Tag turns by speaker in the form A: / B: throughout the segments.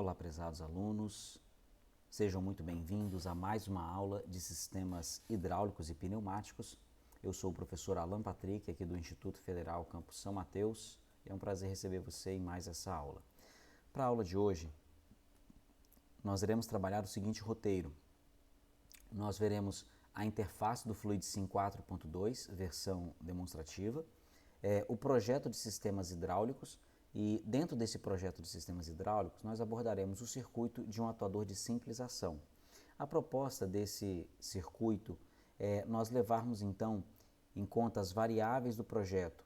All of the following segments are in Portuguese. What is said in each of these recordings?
A: Olá, prezados alunos, sejam muito bem-vindos a mais uma aula de sistemas hidráulicos e pneumáticos. Eu sou o professor Alan Patrick, aqui do Instituto Federal Campus São Mateus, e é um prazer receber você em mais essa aula. Para a aula de hoje, nós iremos trabalhar o seguinte roteiro. Nós veremos a interface do FluidSim 4.2, versão demonstrativa, o projeto de sistemas hidráulicos, e dentro desse projeto de sistemas hidráulicos nós abordaremos o circuito de um atuador de simples ação. A proposta desse circuito é nós levarmos então em conta as variáveis do projeto,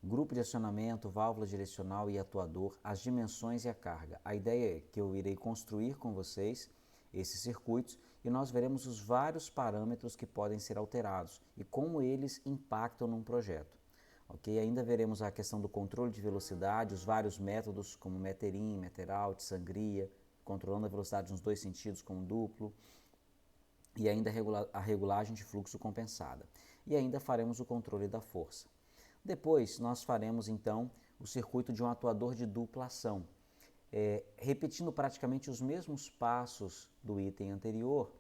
A: grupo de acionamento, válvula direcional e atuador, as dimensões e a carga. A ideia é que eu irei construir com vocês esses circuitos e nós veremos os vários parâmetros que podem ser alterados e como eles impactam num projeto. Okay? Ainda veremos a questão do controle de velocidade, os vários métodos como meter-in, meter-out, sangria, controlando a velocidade nos dois sentidos com duplo, e ainda a regulagem de fluxo compensada. E ainda faremos o controle da força. Depois nós faremos então o circuito de um atuador de dupla ação, repetindo praticamente os mesmos passos do item anterior,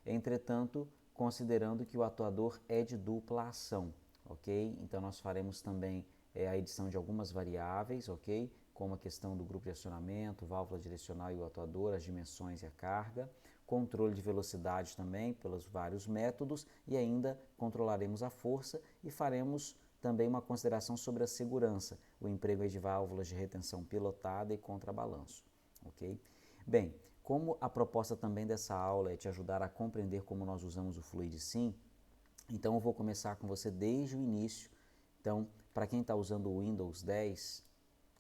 A: entretanto considerando que o atuador é de dupla ação. Ok? Então nós faremos também a edição de algumas variáveis, ok? Como a questão do grupo de acionamento, válvula direcional e o atuador, as dimensões e a carga, controle de velocidade também pelos vários métodos e ainda controlaremos a força e faremos também uma consideração sobre a segurança, o emprego de válvulas de retenção pilotada e contrabalanço, ok? Bem, como a proposta também dessa aula é te ajudar a compreender como nós usamos o FluidSim, então eu vou começar com você desde o início. Então, para quem está usando o Windows 10,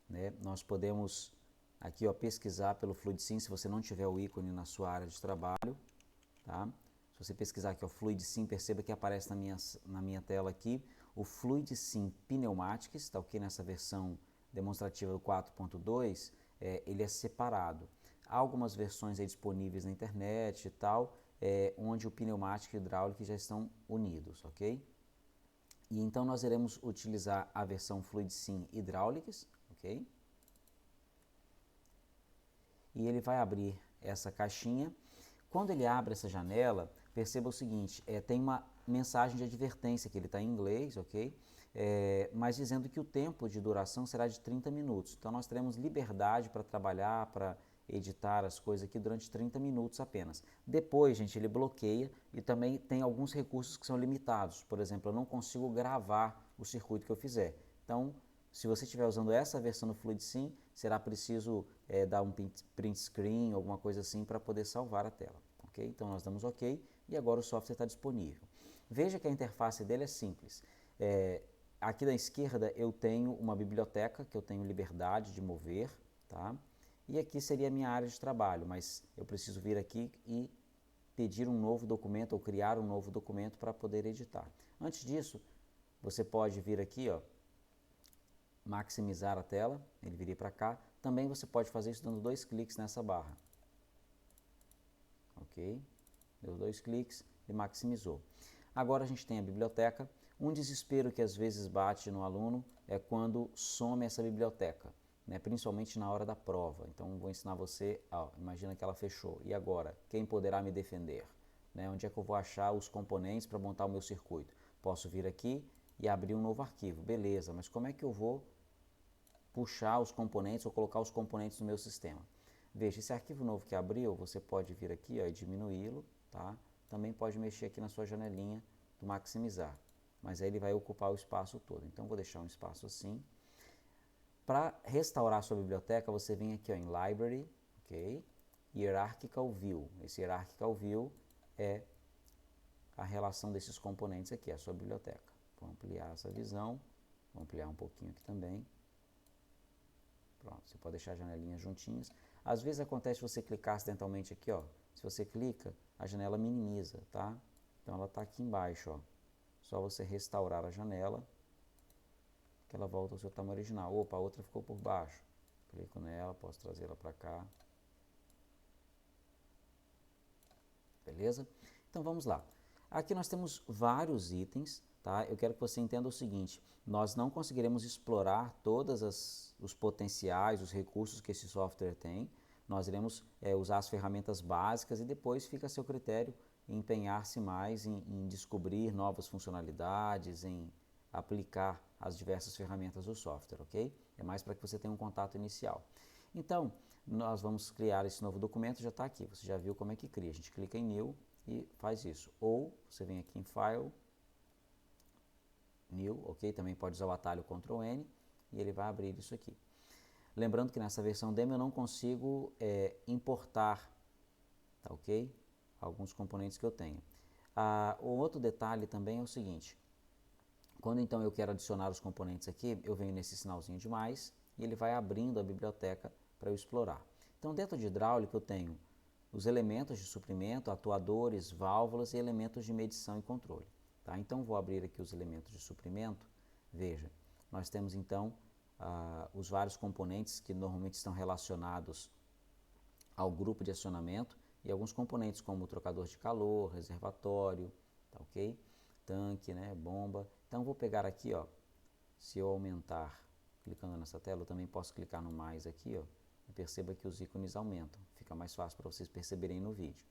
A: né, nós podemos aqui pesquisar pelo FluidSim, se você não tiver o ícone na sua área de trabalho. Tá? Se você pesquisar aqui o FluidSim, perceba que aparece na minha tela aqui o FluidSim Pneumatics, tá ok? Nessa versão demonstrativa do 4.2, ele é separado. Há algumas versões aí disponíveis na internet e tal, onde o pneumático e o hidráulico já estão unidos, ok? E então nós iremos utilizar a versão FluidSim Hydraulics, ok? E ele vai abrir essa caixinha. Quando ele abre essa janela, perceba o seguinte, tem uma mensagem de advertência, que ele está em inglês, ok? Mas dizendo que o tempo de duração será de 30 minutos. Então nós teremos liberdade para trabalhar, para editar as coisas aqui durante 30 minutos apenas. Depois, gente, ele bloqueia e também tem alguns recursos que são limitados. Por exemplo, eu não consigo gravar o circuito que eu fizer. Então, se você estiver usando essa versão do FluidSim, será preciso dar um print screen, alguma coisa assim, para poder salvar a tela. Okay? Então nós damos OK e agora o software está disponível. Veja que a interface dele é simples. Aqui da esquerda eu tenho uma biblioteca que eu tenho liberdade de mover, tá? E aqui seria a minha área de trabalho, mas eu preciso vir aqui e pedir um novo documento ou criar um novo documento para poder editar. Antes disso, você pode vir aqui, maximizar a tela, ele viria para cá. Também você pode fazer isso dando 2 cliques nessa barra. Ok? Deu 2 cliques e maximizou. Agora a gente tem a biblioteca. Um desespero que às vezes bate no aluno é quando some essa biblioteca, né? Principalmente na hora da prova. Então vou ensinar você, imagina que ela fechou. E agora? Quem poderá me defender? Né? Onde é que eu vou achar os componentes para montar o meu circuito? Posso vir aqui e abrir um novo arquivo. Beleza, mas como é que eu vou puxar os componentes ou colocar os componentes no meu sistema? Veja, esse arquivo novo que abriu, você pode vir aqui e diminuí-lo, tá? Também pode mexer aqui na sua janelinha do maximizar, mas aí ele vai ocupar o espaço todo. Então vou deixar um espaço assim. Para restaurar a sua biblioteca, você vem aqui em Library, ok? Hierarchical View. Esse Hierarchical View é a relação desses componentes aqui, a sua biblioteca. Vou ampliar essa visão, vou ampliar um pouquinho aqui também. Pronto, você pode deixar as janelinhas juntinhas. Às vezes acontece você clicar acidentalmente aqui, se você clica, a janela minimiza, tá? Então ela está aqui embaixo, Só você restaurar a janela, que ela volta ao seu tamanho original. Opa, a outra ficou por baixo. Clico nela, posso trazê-la para cá. Beleza? Então vamos lá. Aqui nós temos vários itens, tá? Eu quero que você entenda o seguinte, nós não conseguiremos explorar todos os potenciais, os recursos que esse software tem, nós iremos usar as ferramentas básicas e depois fica a seu critério empenhar-se mais em descobrir novas funcionalidades, em aplicar as diversas ferramentas do software, ok? É mais para que você tenha um contato inicial. Então, nós vamos criar esse novo documento, já está aqui, você já viu como é que cria. A gente clica em New e faz isso. Ou você vem aqui em File, New, ok? Também pode usar o atalho Ctrl N e ele vai abrir isso aqui. Lembrando que nessa versão demo eu não consigo importar, tá ok? Alguns componentes que eu tenho. O outro detalhe também é o seguinte, quando então eu quero adicionar os componentes aqui, eu venho nesse sinalzinho de mais e ele vai abrindo a biblioteca para eu explorar. Então dentro de hidráulica eu tenho os elementos de suprimento, atuadores, válvulas e elementos de medição e controle. Tá? Então vou abrir aqui os elementos de suprimento, veja, nós temos então os vários componentes que normalmente estão relacionados ao grupo de acionamento e alguns componentes como o trocador de calor, reservatório, tá ok? Tanque, né, bomba. Então vou pegar aqui, ó, se eu aumentar, clicando nessa tela, eu também posso clicar no mais aqui, ó, e perceba que os ícones aumentam, fica mais fácil para vocês perceberem no vídeo.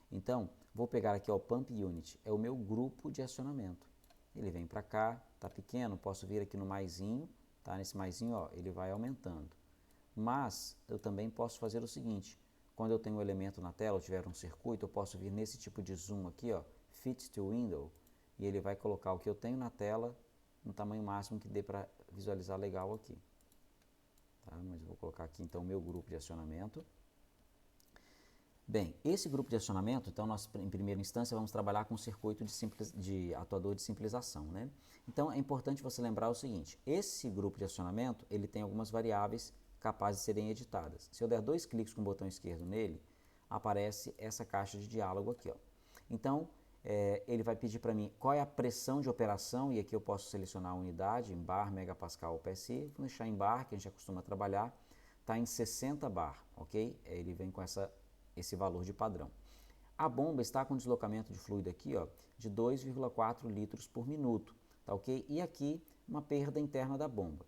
A: Então, vou pegar aqui, ó, o Pump Unit, é o meu grupo de acionamento. Ele vem para cá, tá pequeno, posso vir aqui no maisinho, tá? Nesse maisinho, ó, ele vai aumentando. Mas eu também posso fazer o seguinte, quando eu tenho um elemento na tela, ou tiver um circuito, eu posso vir nesse tipo de zoom aqui, ó, Fit to Window, e ele vai colocar o que eu tenho na tela no tamanho máximo que dê para visualizar legal aqui. Tá? Mas eu vou colocar aqui então o meu grupo de acionamento. Bem, esse grupo de acionamento, então nós em primeira instância vamos trabalhar com o circuito de atuador de simplização, né? Então é importante você lembrar o seguinte, esse grupo de acionamento, ele tem algumas variáveis capazes de serem editadas. Se eu der 2 cliques com o botão esquerdo nele, aparece essa caixa de diálogo aqui, ó. Então, ele vai pedir para mim qual é a pressão de operação, e aqui eu posso selecionar a unidade, em bar, megapascal ou PSI, vou deixar em bar, que a gente já costuma trabalhar, está em 60 bar, ok? Ele vem com esse valor de padrão. A bomba está com deslocamento de fluido aqui, ó, de 2,4 litros por minuto, tá ok? E aqui uma perda interna da bomba.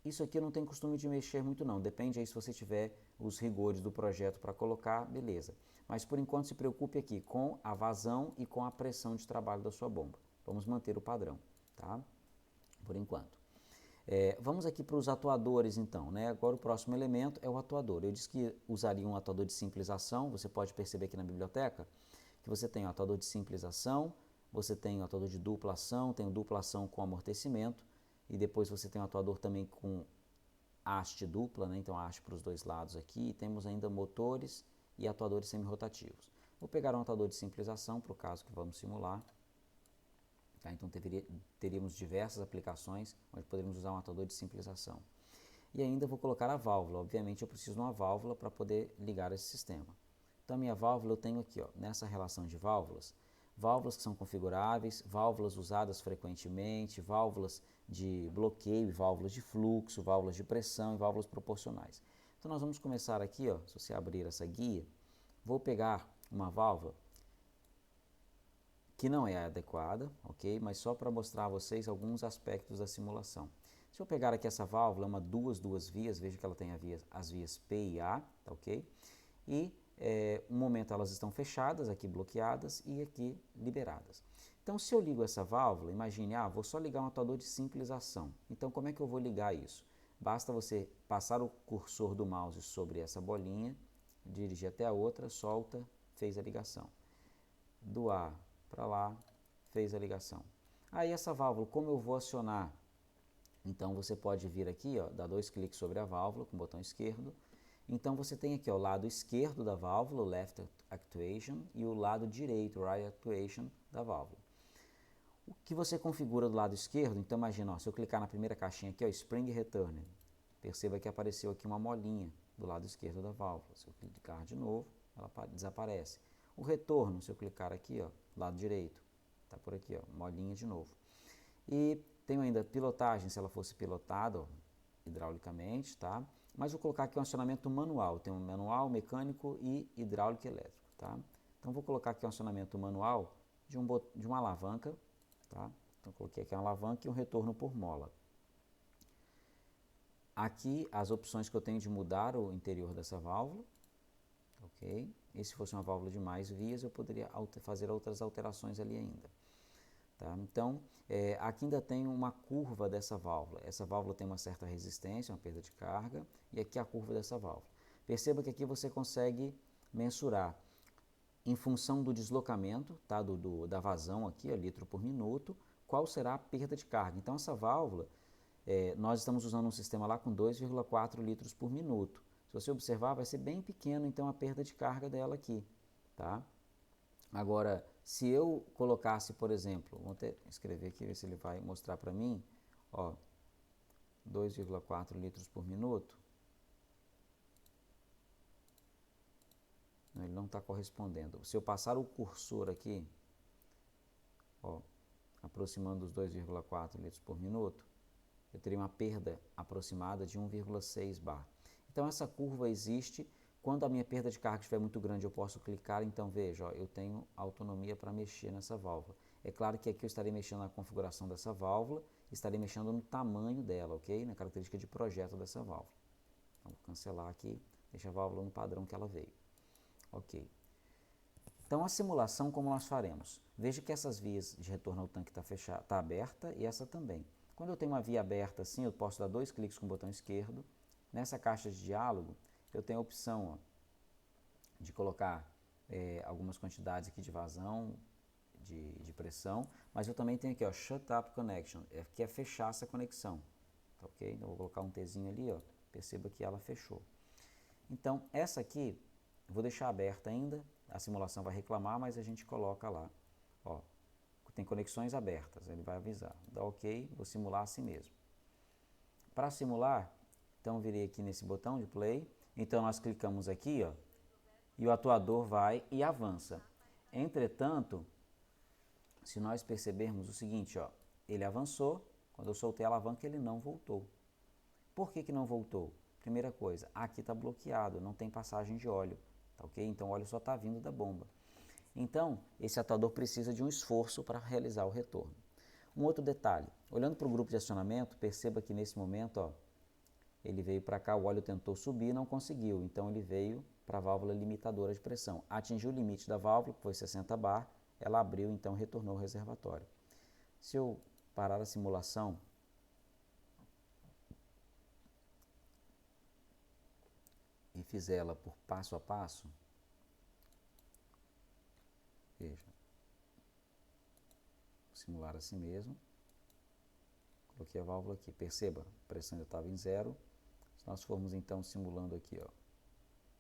A: Isso aqui eu não tenho costume de mexer muito não, depende aí se você tiver os rigores do projeto para colocar, beleza. Mas por enquanto se preocupe aqui com a vazão e com a pressão de trabalho da sua bomba. Vamos manter o padrão, tá? Por enquanto. Vamos aqui para os atuadores então, né? Agora o próximo elemento é o atuador. Eu disse que usaria um atuador de simplização, você pode perceber aqui na biblioteca que você tem o atuador de simplização, você tem o atuador de dupla ação, tem o dupla ação com amortecimento, e depois você tem o atuador também com haste dupla, né? Então haste para os dois lados aqui, e temos ainda motores e atuadores semi-rotativos. Vou pegar um atuador de simplização para o caso que vamos simular. Tá? Então teríamos diversas aplicações onde poderíamos usar um atuador de simplização. E ainda vou colocar a válvula, obviamente eu preciso de uma válvula para poder ligar esse sistema. Então a minha válvula eu tenho aqui, ó, nessa relação de válvulas, válvulas que são configuráveis, válvulas usadas frequentemente, válvulas de bloqueio, válvulas de fluxo, válvulas de pressão e válvulas proporcionais. Então nós vamos começar aqui, ó, se você abrir essa guia, vou pegar uma válvula que não é adequada, ok? Mas só para mostrar a vocês alguns aspectos da simulação. Se eu pegar aqui essa válvula, é uma duas vias, veja que ela tem as vias P e A, tá ok? E no momento elas estão fechadas, aqui bloqueadas e aqui liberadas. Então se eu ligo essa válvula, imagine, vou só ligar um atuador de simplização. Então como é que eu vou ligar isso? Basta você passar o cursor do mouse sobre essa bolinha, dirigir até a outra, solta, fez a ligação. Do A para lá, fez a ligação. Aí essa válvula, como eu vou acionar? Então você pode vir aqui, ó, dar 2 cliques sobre a válvula com o botão esquerdo. Então você tem aqui ó, o lado esquerdo da válvula, o left actuation, e o lado direito, right actuation da válvula. O que você configura do lado esquerdo, então imagina, ó, se eu clicar na primeira caixinha aqui, ó, Spring Return, perceba que apareceu aqui uma molinha do lado esquerdo da válvula. Se eu clicar de novo, ela desaparece. O retorno, se eu clicar aqui, ó, lado direito, está por aqui, ó, molinha de novo. E tenho ainda pilotagem, se ela fosse pilotada, ó, hidraulicamente, tá? Mas vou colocar aqui um acionamento manual, tem um manual, mecânico e hidráulico e elétrico, tá? Então vou colocar aqui um acionamento manual de uma alavanca, tá? Então coloquei aqui uma alavanca e um retorno por mola. Aqui as opções que eu tenho de mudar o interior dessa válvula, ok? E se fosse uma válvula de mais vias, eu poderia fazer outras alterações ali ainda. Tá? Então, aqui ainda tem uma curva dessa válvula. Essa válvula tem uma certa resistência, uma perda de carga, e aqui a curva dessa válvula. Perceba que aqui você consegue mensurar, em função do deslocamento, tá? da vazão aqui, litro por minuto, qual será a perda de carga. Então, essa válvula, nós estamos usando um sistema lá com 2,4 litros por minuto. Se você observar, vai ser bem pequeno, então, a perda de carga dela aqui. Tá? Agora, se eu colocasse, por exemplo, vou até escrever aqui, ver se ele vai mostrar para mim, ó, 2,4 litros por minuto, ele não está correspondendo. Se eu passar o cursor aqui, ó, aproximando os 2,4 litros por minuto, eu teria uma perda aproximada de 1,6 bar. Então essa curva existe. Quando a minha perda de carga estiver muito grande, eu posso clicar. Então veja, ó, eu tenho autonomia para mexer nessa válvula. É claro que aqui eu estarei mexendo na configuração dessa válvula, estarei mexendo no tamanho dela, ok? Na característica de projeto dessa válvula. Então, vou cancelar aqui, deixa a válvula no padrão que ela veio. Ok. Então a simulação, como nós faremos? Veja que essas vias de retorno ao tanque tá aberta e essa também. Quando eu tenho uma via aberta assim, eu posso dar 2 cliques com o botão esquerdo. Nessa caixa de diálogo, eu tenho a opção, ó, de colocar algumas quantidades aqui de vazão, de pressão, mas eu também tenho aqui, ó, Shut Up Connection, que é fechar essa conexão. Tá, ok? Então, eu vou colocar um Tzinho ali, ó, perceba que ela fechou. Então, essa aqui, eu vou deixar aberta ainda, a simulação vai reclamar, mas a gente coloca lá, ó, tem conexões abertas, ele vai avisar. Dá ok, vou simular assim mesmo. Para simular, então eu virei aqui nesse botão de play, então nós clicamos aqui, ó, e o atuador vai e avança. Entretanto, se nós percebermos o seguinte, ó, ele avançou, quando eu soltei a alavanca ele não voltou. Por que não voltou? Primeira coisa, aqui está bloqueado, não tem passagem de óleo, tá ok? Então o óleo só está vindo da bomba. Então, esse atuador precisa de um esforço para realizar o retorno. Um outro detalhe, olhando para o grupo de acionamento, perceba que nesse momento, ó, ele veio para cá, o óleo tentou subir e não conseguiu, então ele veio para a válvula limitadora de pressão. Atingiu o limite da válvula, que foi 60 bar, ela abriu, então retornou ao reservatório. Se eu parar a simulação, e fizer ela por passo a passo, veja, vou simular assim mesmo, coloquei a válvula aqui, perceba, a pressão já estava em 0, se nós formos então simulando aqui, ó,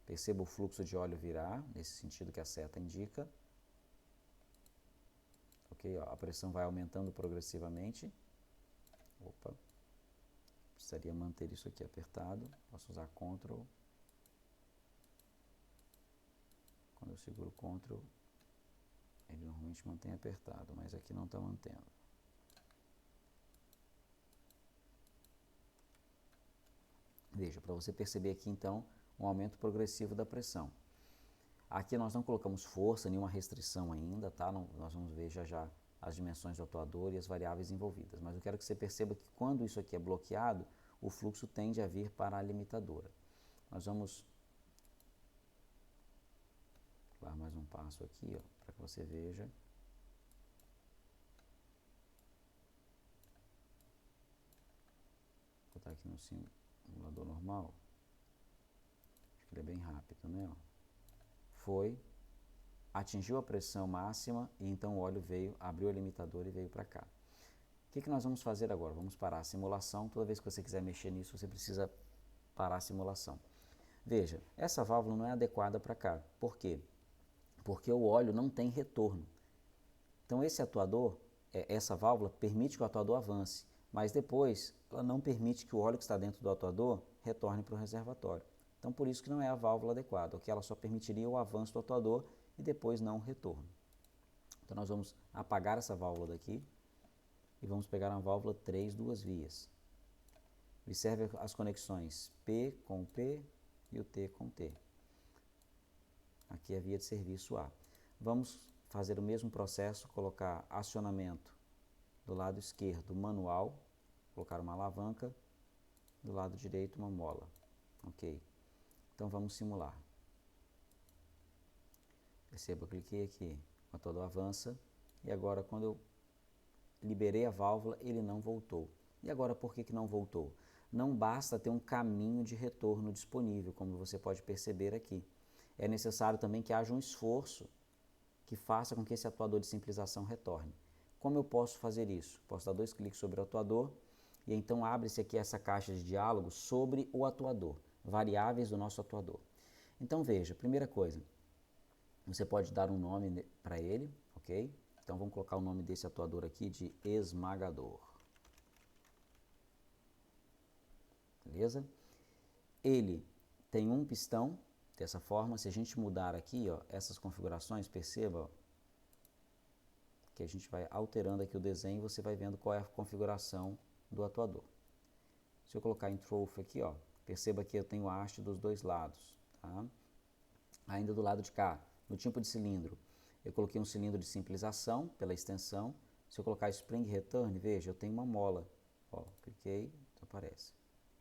A: perceba o fluxo de óleo virar, nesse sentido que a seta indica, ok, ó, a pressão vai aumentando progressivamente, opa, precisaria manter isso aqui apertado, posso usar Ctrl. Quando eu seguro Ctrl, ele normalmente mantém apertado, mas aqui não está mantendo. Veja, para você perceber aqui então, um aumento progressivo da pressão. Aqui nós não colocamos força, nenhuma restrição ainda, tá? Nós vamos ver já já as dimensões do atuador e as variáveis envolvidas. Mas eu quero que você perceba que quando isso aqui é bloqueado, o fluxo tende a vir para a limitadora. Nós vamos dar mais um passo aqui, ó, para que você veja. Vou botar aqui no simulador normal. Acho que ele é bem rápido, né? Ó. Foi, atingiu a pressão máxima e então o óleo veio, abriu o limitador e veio para cá. O que nós vamos fazer agora? Vamos parar a simulação. Toda vez que você quiser mexer nisso, você precisa parar a simulação. Veja, essa válvula não é adequada para cá. Por quê? Porque o óleo não tem retorno. Então esse atuador, essa válvula permite que o atuador avance, mas depois ela não permite que o óleo que está dentro do atuador retorne para o reservatório. Então por isso que não é a válvula adequada, que ela só permitiria o avanço do atuador e depois não o retorno. Então nós vamos apagar essa válvula daqui e vamos pegar uma válvula 3 duas vias. Observe as conexões P com P e o T com T. Aqui é a via de serviço A. Vamos fazer o mesmo processo, colocar acionamento do lado esquerdo manual, colocar uma alavanca, do lado direito uma mola. Ok. Então vamos simular. Perceba, eu cliquei aqui, o atuador avança, e agora quando eu liberei a válvula, ele não voltou. E agora por que não voltou? Não basta ter um caminho de retorno disponível, como você pode perceber aqui. É necessário também que haja um esforço que faça com que esse atuador de simplização retorne. Como eu posso fazer isso? Posso dar 2 cliques sobre o atuador e então abre-se aqui essa caixa de diálogo sobre o atuador, variáveis do nosso atuador. Então veja, primeira coisa, você pode dar um nome para ele, ok? Então vamos colocar o nome desse atuador aqui de esmagador. Beleza? Ele tem um pistão, dessa forma, se a gente mudar aqui, ó, essas configurações, perceba ó, que a gente vai alterando aqui o desenho e você vai vendo qual é a configuração do atuador. Se eu colocar em Trophy aqui, ó, perceba que eu tenho a haste dos dois lados. Tá? Ainda do lado de cá, no tipo de cilindro, eu coloquei um cilindro de simplização pela extensão. Se eu colocar Spring Return, veja, eu tenho uma mola. Ó, cliquei, aparece.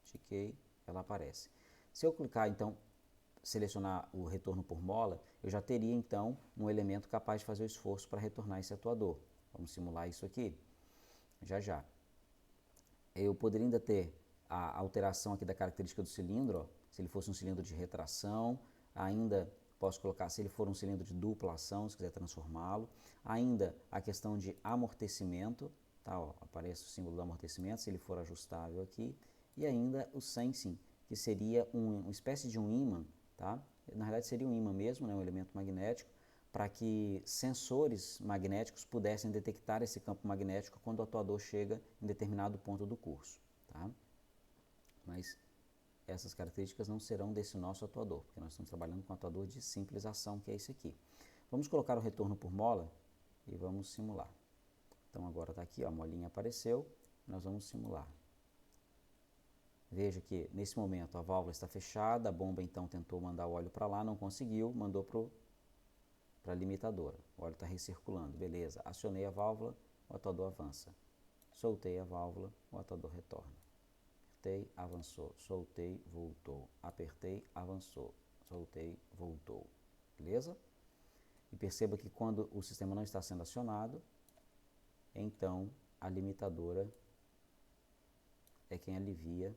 A: Tiquei, ela aparece. Se eu clicar, então, selecionar o retorno por mola, eu já teria, então, um elemento capaz de fazer o esforço para retornar esse atuador. Vamos simular isso aqui? Já já. Eu poderia ainda ter a alteração aqui da característica do cilindro, ó, se ele fosse um cilindro de retração, ainda posso colocar se ele for um cilindro de dupla ação, se quiser transformá-lo, ainda a questão de amortecimento, tá, ó, aparece o símbolo do amortecimento, se ele for ajustável aqui, e ainda o sensing, que seria uma espécie de um ímã, tá? Na verdade seria um ímã mesmo, né, um elemento magnético, para que sensores magnéticos pudessem detectar esse campo magnético quando o atuador chega em determinado ponto do curso. Tá? Mas essas características não serão desse nosso atuador, porque nós estamos trabalhando com um atuador de simples ação, que é esse aqui. Vamos colocar o retorno por mola e vamos simular. Então agora está aqui, ó, a molinha apareceu, nós vamos simular. Veja que nesse momento a válvula está fechada, a bomba então tentou mandar o óleo para lá, não conseguiu, mandou para a limitadora. O óleo está recirculando, beleza. Acionei a válvula, o atuador avança. Soltei a válvula, o atuador retorna. Apertei, avançou. Soltei, voltou. Apertei, avançou. Soltei, voltou. Beleza? E perceba que quando o sistema não está sendo acionado, então a limitadora é quem alivia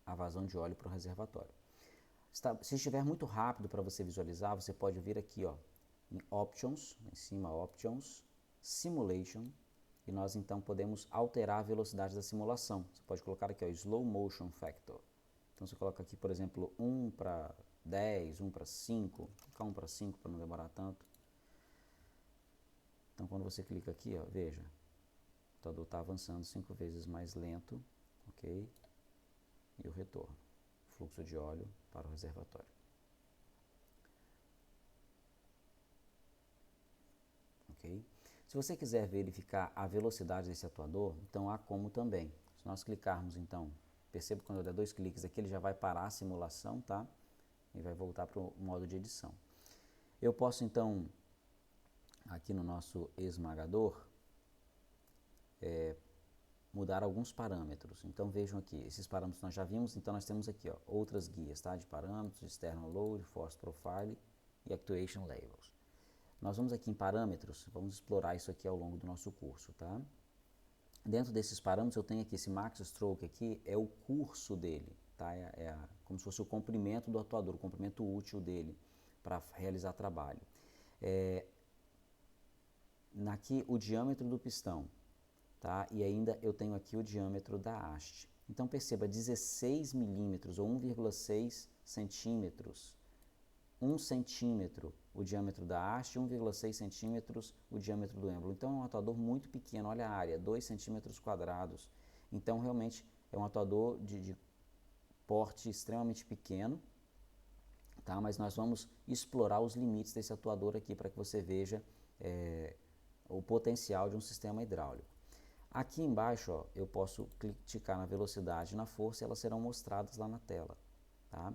A: a vazão de óleo para o reservatório. Se estiver muito rápido para você visualizar, você pode vir aqui, ó, em Options, em cima Options, Simulation, e nós então podemos alterar a velocidade da simulação. Você pode colocar aqui, ó, Slow Motion Factor. Então você coloca aqui, por exemplo, 1 para 10, 1 para 5, colocar 1 para 5 para não demorar tanto. Então quando você clica aqui, ó, veja, o atuador está avançando 5 vezes mais lento, ok? E o retorno. Fluxo de óleo para o reservatório. Ok? Se você quiser verificar a velocidade desse atuador, então há como também. Se nós clicarmos, então, perceba que quando eu der 2 cliques aqui, ele já vai parar a simulação, tá? E vai voltar para o modo de edição. Eu posso, então, aqui no nosso esmagador, mudar alguns parâmetros. Então vejam aqui, esses parâmetros nós já vimos, então nós temos aqui, ó, outras guias, tá? De parâmetros, external load, force profile e actuation levels. Nós vamos aqui em parâmetros, vamos explorar isso aqui ao longo do nosso curso, tá? Dentro desses parâmetros eu tenho aqui esse max stroke aqui, é o curso dele, tá? Como se fosse o comprimento do atuador, o comprimento útil dele para realizar trabalho. Aqui o diâmetro do pistão, tá? E ainda eu tenho aqui o diâmetro da haste. Então perceba, 16 milímetros ou 1,6 centímetros, 1 centímetro o diâmetro da haste, 1,6 centímetros o diâmetro do êmbolo. Então é um atuador muito pequeno, olha a área, 2 centímetros quadrados. Então realmente é um atuador de porte extremamente pequeno, tá? Mas nós vamos explorar os limites desse atuador aqui para que você veja o potencial de um sistema hidráulico. Aqui embaixo, ó, eu posso clicar na velocidade e na força e elas serão mostradas lá na tela, tá?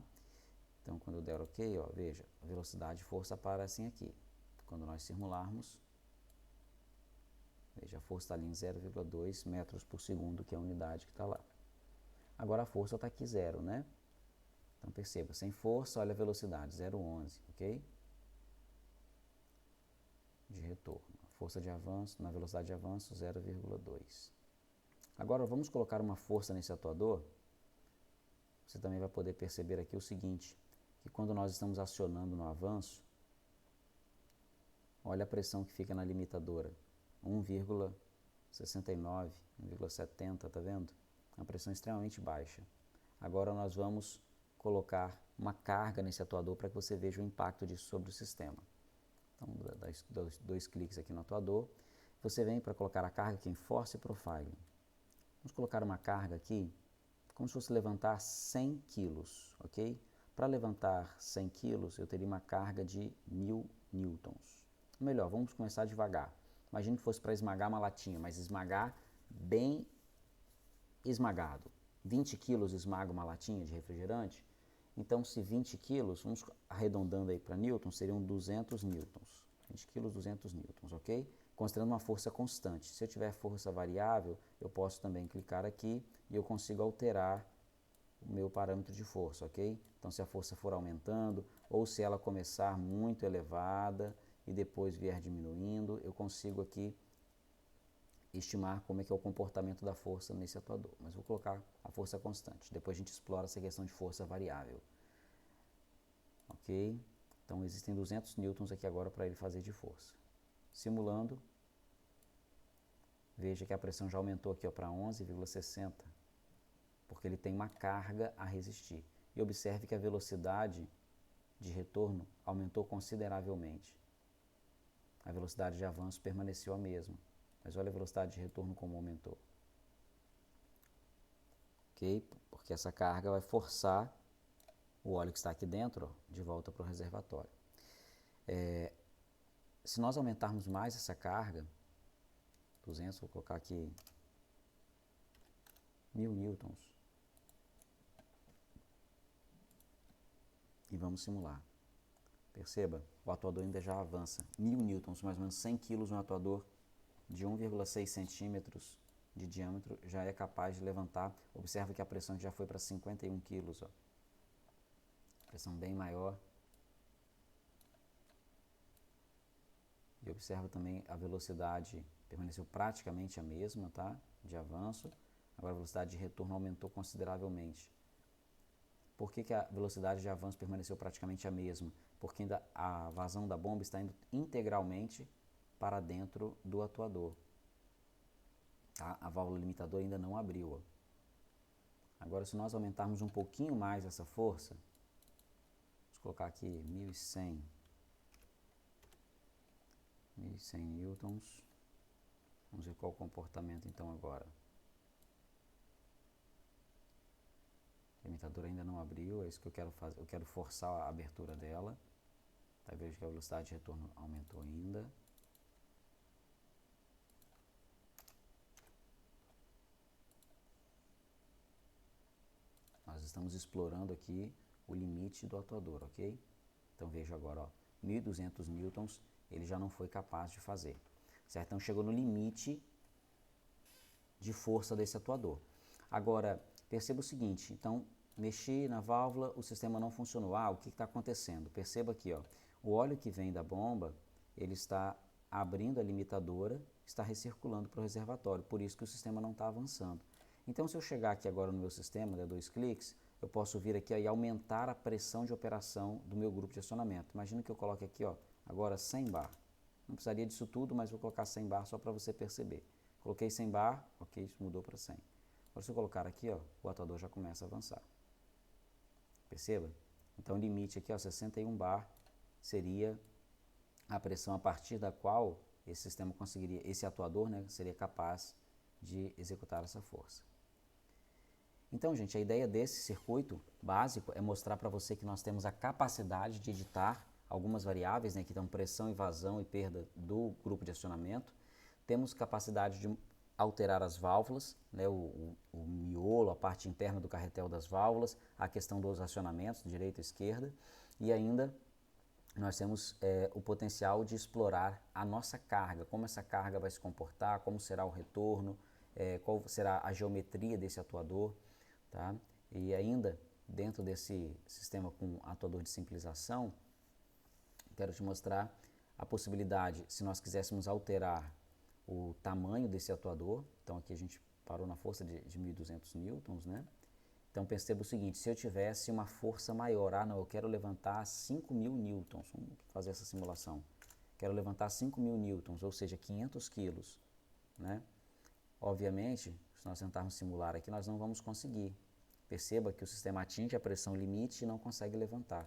A: Então, quando eu der OK, ó, veja, a velocidade e força aparecem aqui. Quando nós simularmos, veja, a força está ali em 0,2 metros por segundo, que é a unidade que está lá. Agora a força está aqui 0, né? Então perceba, sem força, olha a velocidade, 0,11, ok? de retorno. Força de avanço, na velocidade de avanço, 0,2. Agora vamos colocar uma força nesse atuador. Você também vai poder perceber aqui o seguinte, que quando nós estamos acionando no avanço, olha a pressão que fica na limitadora, 1,69, 1,70, tá vendo? Uma pressão extremamente baixa. Agora nós vamos colocar uma carga nesse atuador para que você veja o impacto disso sobre o sistema. Então, dá dois cliques aqui no atuador. Você vem para colocar a carga aqui em Force Profiling. Vamos colocar uma carga aqui, como se fosse levantar 100 quilos, ok? Para levantar 100 quilos, eu teria uma carga de 1000 newtons. Melhor, vamos começar devagar. Imagine que fosse para esmagar uma latinha, mas esmagar bem esmagado. 20 quilos esmaga uma latinha de refrigerante. Então, se 20 quilos, vamos arredondando aí para newtons, seriam 200 newtons. 20 quilos, 200 newtons, ok? Considerando uma força constante. Se eu tiver força variável, eu posso também clicar aqui e eu consigo alterar o meu parâmetro de força, ok? Então, se a força for aumentando ou se ela começar muito elevada e depois vier diminuindo, eu consigo aqui estimar como é que é o comportamento da força nesse atuador. Mas vou colocar a força constante. Depois a gente explora essa questão de força variável. Ok? Então existem 200 newtons aqui agora para ele fazer de força. Simulando, veja que a pressão já aumentou aqui para 11,60, porque ele tem uma carga a resistir. E observe que a velocidade de retorno aumentou consideravelmente. A velocidade de avanço permaneceu a mesma. Mas olha a velocidade de retorno como aumentou. Ok? Porque essa carga vai forçar o óleo que está aqui dentro, ó, de volta para o reservatório. Se nós aumentarmos mais essa carga, 200, vou colocar aqui 1000 newtons. E vamos simular. Perceba, o atuador ainda já avança. 1000 newtons, mais ou menos 100 kg no atuador de 1,6 centímetros de diâmetro já é capaz de levantar. Observa que a pressão já foi para 51 kg. Ó. Pressão bem maior. E observa também a velocidade permaneceu praticamente a mesma, tá? De avanço. Agora a velocidade de retorno aumentou consideravelmente. Por que a velocidade de avanço permaneceu praticamente a mesma? Porque ainda a vazão da bomba está indo integralmente para dentro do atuador. Tá? A válvula limitadora ainda não abriu. Ó. Agora, se nós aumentarmos um pouquinho mais essa força, vamos colocar aqui 1100 newtons. Vamos ver qual o comportamento então agora. A limitadora ainda não abriu, é isso que eu quero fazer. Eu quero forçar a abertura dela. Tá, veja que a velocidade de retorno aumentou ainda. Nós estamos explorando aqui o limite do atuador, ok? Então veja agora, ó, 1200 newtons ele já não foi capaz de fazer, certo? Então chegou no limite de força desse atuador. Agora, perceba o seguinte, então mexi na válvula, o sistema não funcionou. Ah, o que está acontecendo? Perceba aqui, ó, o óleo que vem da bomba, ele está abrindo a limitadora, está recirculando para o reservatório, por isso que o sistema não está avançando. Então, se eu chegar aqui agora no meu sistema, der 2 cliques, eu posso vir aqui ó, e aumentar a pressão de operação do meu grupo de acionamento. Imagina que eu coloque aqui, ó, agora 100 bar. Não precisaria disso tudo, mas vou colocar 100 bar só para você perceber. Coloquei 100 bar, ok, isso mudou para 100. Agora, se eu colocar aqui, ó, o atuador já começa a avançar. Perceba? Então, o limite aqui, ó, 61 bar, seria a pressão a partir da qual esse sistema conseguiria, esse atuador, né, seria capaz de executar essa força. Então, gente, a ideia desse circuito básico é mostrar para você que nós temos a capacidade de editar algumas variáveis, né, que dão pressão e vazão e perda do grupo de acionamento. Temos capacidade de alterar as válvulas, né, o miolo, a parte interna do carretel das válvulas, a questão dos acionamentos, direita e esquerda, e ainda nós temos o potencial de explorar a nossa carga, como essa carga vai se comportar, como será o retorno, qual será a geometria desse atuador, tá? E ainda, dentro desse sistema com atuador de simplização, quero te mostrar a possibilidade, se nós quiséssemos alterar o tamanho desse atuador, então aqui a gente parou na força de 1.200 newtons, né? Então perceba o seguinte, se eu tivesse uma força maior, não, eu quero levantar 5.000 newtons, vamos fazer essa simulação, quero levantar 5.000 newtons, ou seja, 500 quilos, né? Obviamente, se nós tentarmos simular aqui, nós não vamos conseguir. Perceba que o sistema atinge a pressão limite e não consegue levantar.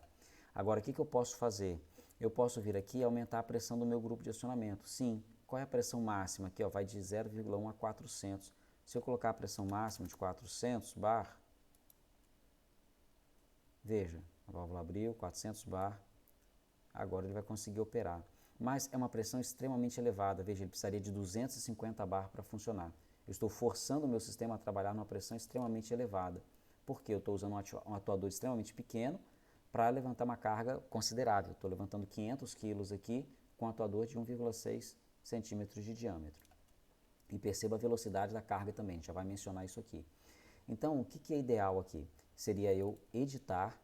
A: Agora, o que eu posso fazer? Eu posso vir aqui e aumentar a pressão do meu grupo de acionamento. Sim, qual é a pressão máxima aqui? Ó, vai de 0,1 a 400. Se eu colocar a pressão máxima de 400 bar, veja, a válvula abriu, 400 bar, agora ele vai conseguir operar. Mas é uma pressão extremamente elevada, veja, ele precisaria de 250 bar para funcionar. Eu estou forçando o meu sistema a trabalhar numa pressão extremamente elevada, porque eu estou usando um atuador extremamente pequeno para levantar uma carga considerável. Estou levantando 500 quilos aqui com um atuador de 1,6 centímetros de diâmetro. E perceba a velocidade da carga também, a gente já vai mencionar isso aqui. Então, o que é ideal aqui? Seria eu editar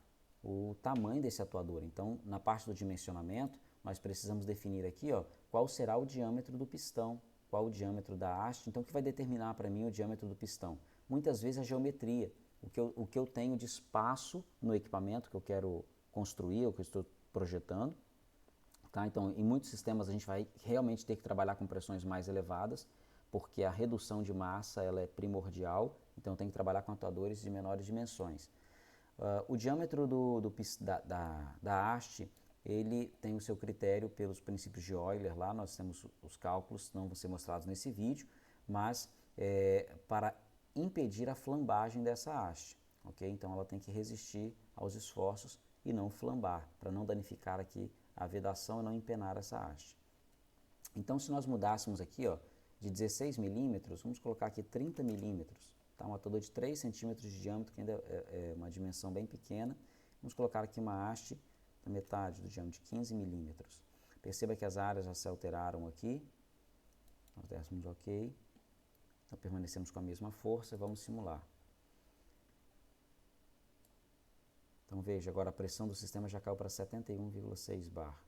A: o tamanho desse atuador. Então, na parte do dimensionamento, nós precisamos definir aqui, ó, qual será o diâmetro do pistão, qual o diâmetro da haste. Então, o que vai determinar para mim o diâmetro do pistão? Muitas vezes a geometria, o que eu tenho de espaço no equipamento que eu quero construir, ou que eu estou projetando. Tá? Então, em muitos sistemas a gente vai realmente ter que trabalhar com pressões mais elevadas, porque a redução de massa ela é primordial, então tem que trabalhar com atuadores de menores dimensões. O diâmetro da haste, ele tem o seu critério pelos princípios de Euler, lá nós temos os cálculos, não vão ser mostrados nesse vídeo, mas para impedir a flambagem dessa haste, ok? Então ela tem que resistir aos esforços e não flambar, para não danificar aqui a vedação e não empenar essa haste. Então se nós mudássemos aqui, ó, de 16 milímetros, vamos colocar aqui 30 milímetros, tá? Um atuador de 3 centímetros de diâmetro, que ainda é uma dimensão bem pequena. Vamos colocar aqui uma haste da metade do diâmetro, de 15 milímetros. Perceba que as áreas já se alteraram aqui, nós dessemos ok, então permanecemos com a mesma força, vamos simular. Então veja, agora a pressão do sistema já caiu para 71,6 bar,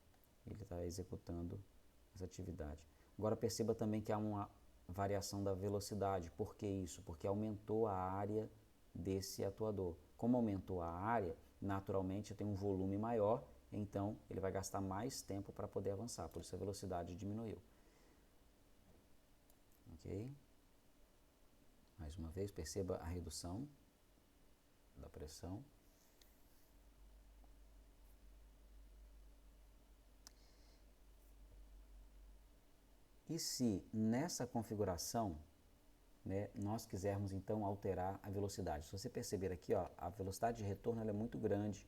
A: ele está executando essa atividade. Agora perceba também que há uma variação da velocidade. Por que isso? Porque aumentou a área desse atuador. Como aumentou a área, naturalmente tem um volume maior, então ele vai gastar mais tempo para poder avançar, por isso a velocidade diminuiu. Ok? Mais uma vez, perceba a redução da pressão. E se nessa configuração, né, nós quisermos então alterar a velocidade? Se você perceber aqui, ó, a velocidade de retorno ela é muito grande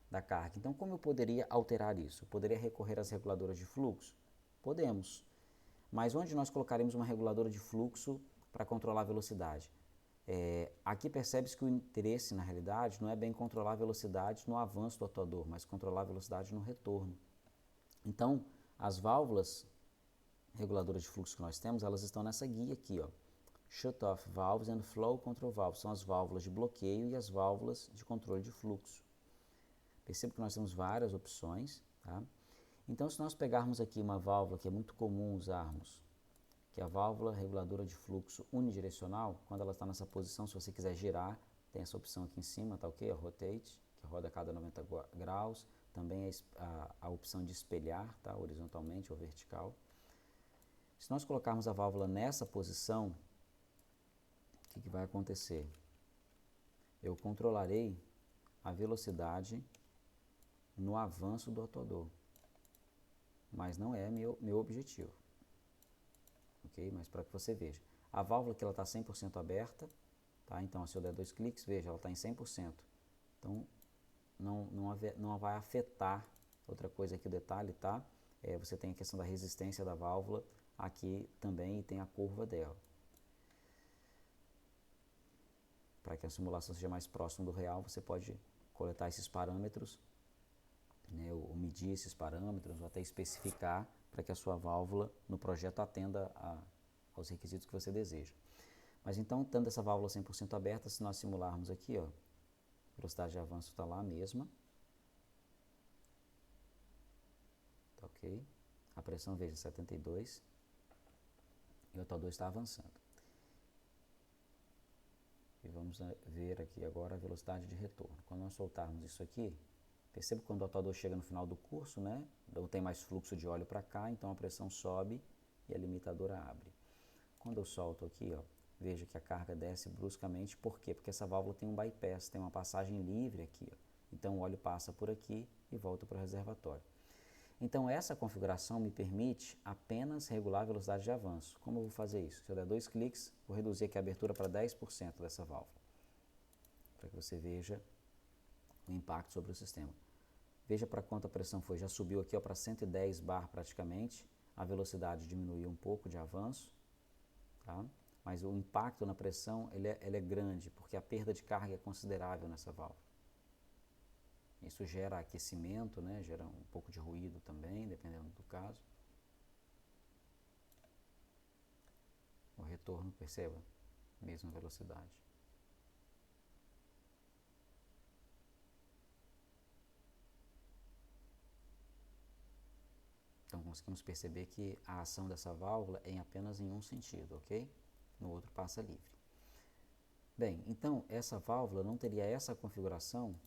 A: da carga. Então, como eu poderia alterar isso? Eu poderia recorrer às reguladoras de fluxo? Podemos. Mas onde nós colocaremos uma reguladora de fluxo para controlar a velocidade? Aqui percebe-se que o interesse, na realidade, não é bem controlar a velocidade no avanço do atuador, mas controlar a velocidade no retorno. Então, as válvulas reguladoras de fluxo que nós temos, elas estão nessa guia aqui, ó. Shut-off valves and flow control valves. São as válvulas de bloqueio e as válvulas de controle de fluxo. Perceba que nós temos várias opções, tá? Então, se nós pegarmos aqui uma válvula que é muito comum usarmos, que é a válvula reguladora de fluxo unidirecional, quando ela está nessa posição, se você quiser girar, tem essa opção aqui em cima, tá ok? A rotate, que roda a cada 90 graus. Também a opção de espelhar, tá? Horizontalmente ou vertical. Se nós colocarmos a válvula nessa posição, o que vai acontecer? Eu controlarei a velocidade no avanço do atuador, mas não é meu objetivo, ok? Mas para que você veja, a válvula que ela está 100% aberta, tá? Então se eu der 2 cliques, veja, ela está em 100%, então não vai afetar. Outra coisa aqui, o detalhe, tá? Você tem a questão da resistência da válvula aqui também, e tem a curva dela. Para que a simulação seja mais próxima do real, você pode coletar esses parâmetros, né, ou medir esses parâmetros, ou até especificar para que a sua válvula no projeto atenda aos requisitos que você deseja. Mas então, tendo essa válvula 100% aberta, se nós simularmos aqui, ó, a velocidade de avanço está lá mesma, tá ok? A pressão, veja, 72 e o atuador está avançando. E vamos ver aqui agora a velocidade de retorno. Quando nós soltarmos isso aqui, perceba que quando o atuador chega no final do curso, né, não tem mais fluxo de óleo para cá, então a pressão sobe e a limitadora abre. Quando eu solto aqui, ó, veja que a carga desce bruscamente. Por quê? Porque essa válvula tem um bypass, tem uma passagem livre aqui, ó. Então o óleo passa por aqui e volta para o reservatório. Então essa configuração me permite apenas regular a velocidade de avanço. Como eu vou fazer isso? Se eu der 2 cliques, vou reduzir aqui a abertura para 10% dessa válvula, para que você veja o impacto sobre o sistema. Veja para quanto a pressão foi, já subiu aqui para 110 bar praticamente, a velocidade diminuiu um pouco de avanço, tá? Mas o impacto na pressão ele é grande, porque a perda de carga é considerável nessa válvula. Isso gera aquecimento, né? Gera um pouco de ruído também, dependendo do caso. O retorno, perceba, mesma velocidade. Então conseguimos perceber que a ação dessa válvula é apenas em um sentido, ok? No outro passa livre. Bem, então essa válvula não teria essa configuração.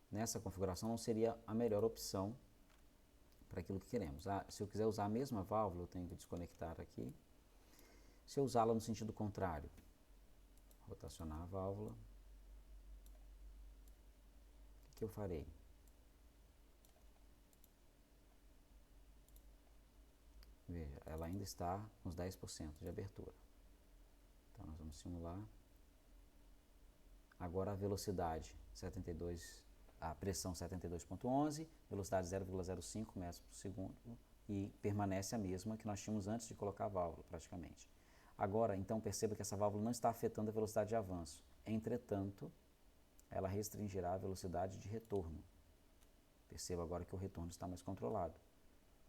A: Nessa configuração não seria a melhor opção para aquilo que queremos. Se eu quiser usar a mesma válvula, eu tenho que desconectar aqui. Se eu usá-la no sentido contrário, rotacionar a válvula, o que eu farei? Veja, ela ainda está com os 10% de abertura. Então nós vamos simular. Agora a velocidade 72, a pressão 72.11, velocidade 0,05 metros por segundo e permanece a mesma que nós tínhamos antes de colocar a válvula, praticamente. Agora, então, perceba que essa válvula não está afetando a velocidade de avanço. Entretanto, ela restringirá a velocidade de retorno. Perceba agora que o retorno está mais controlado.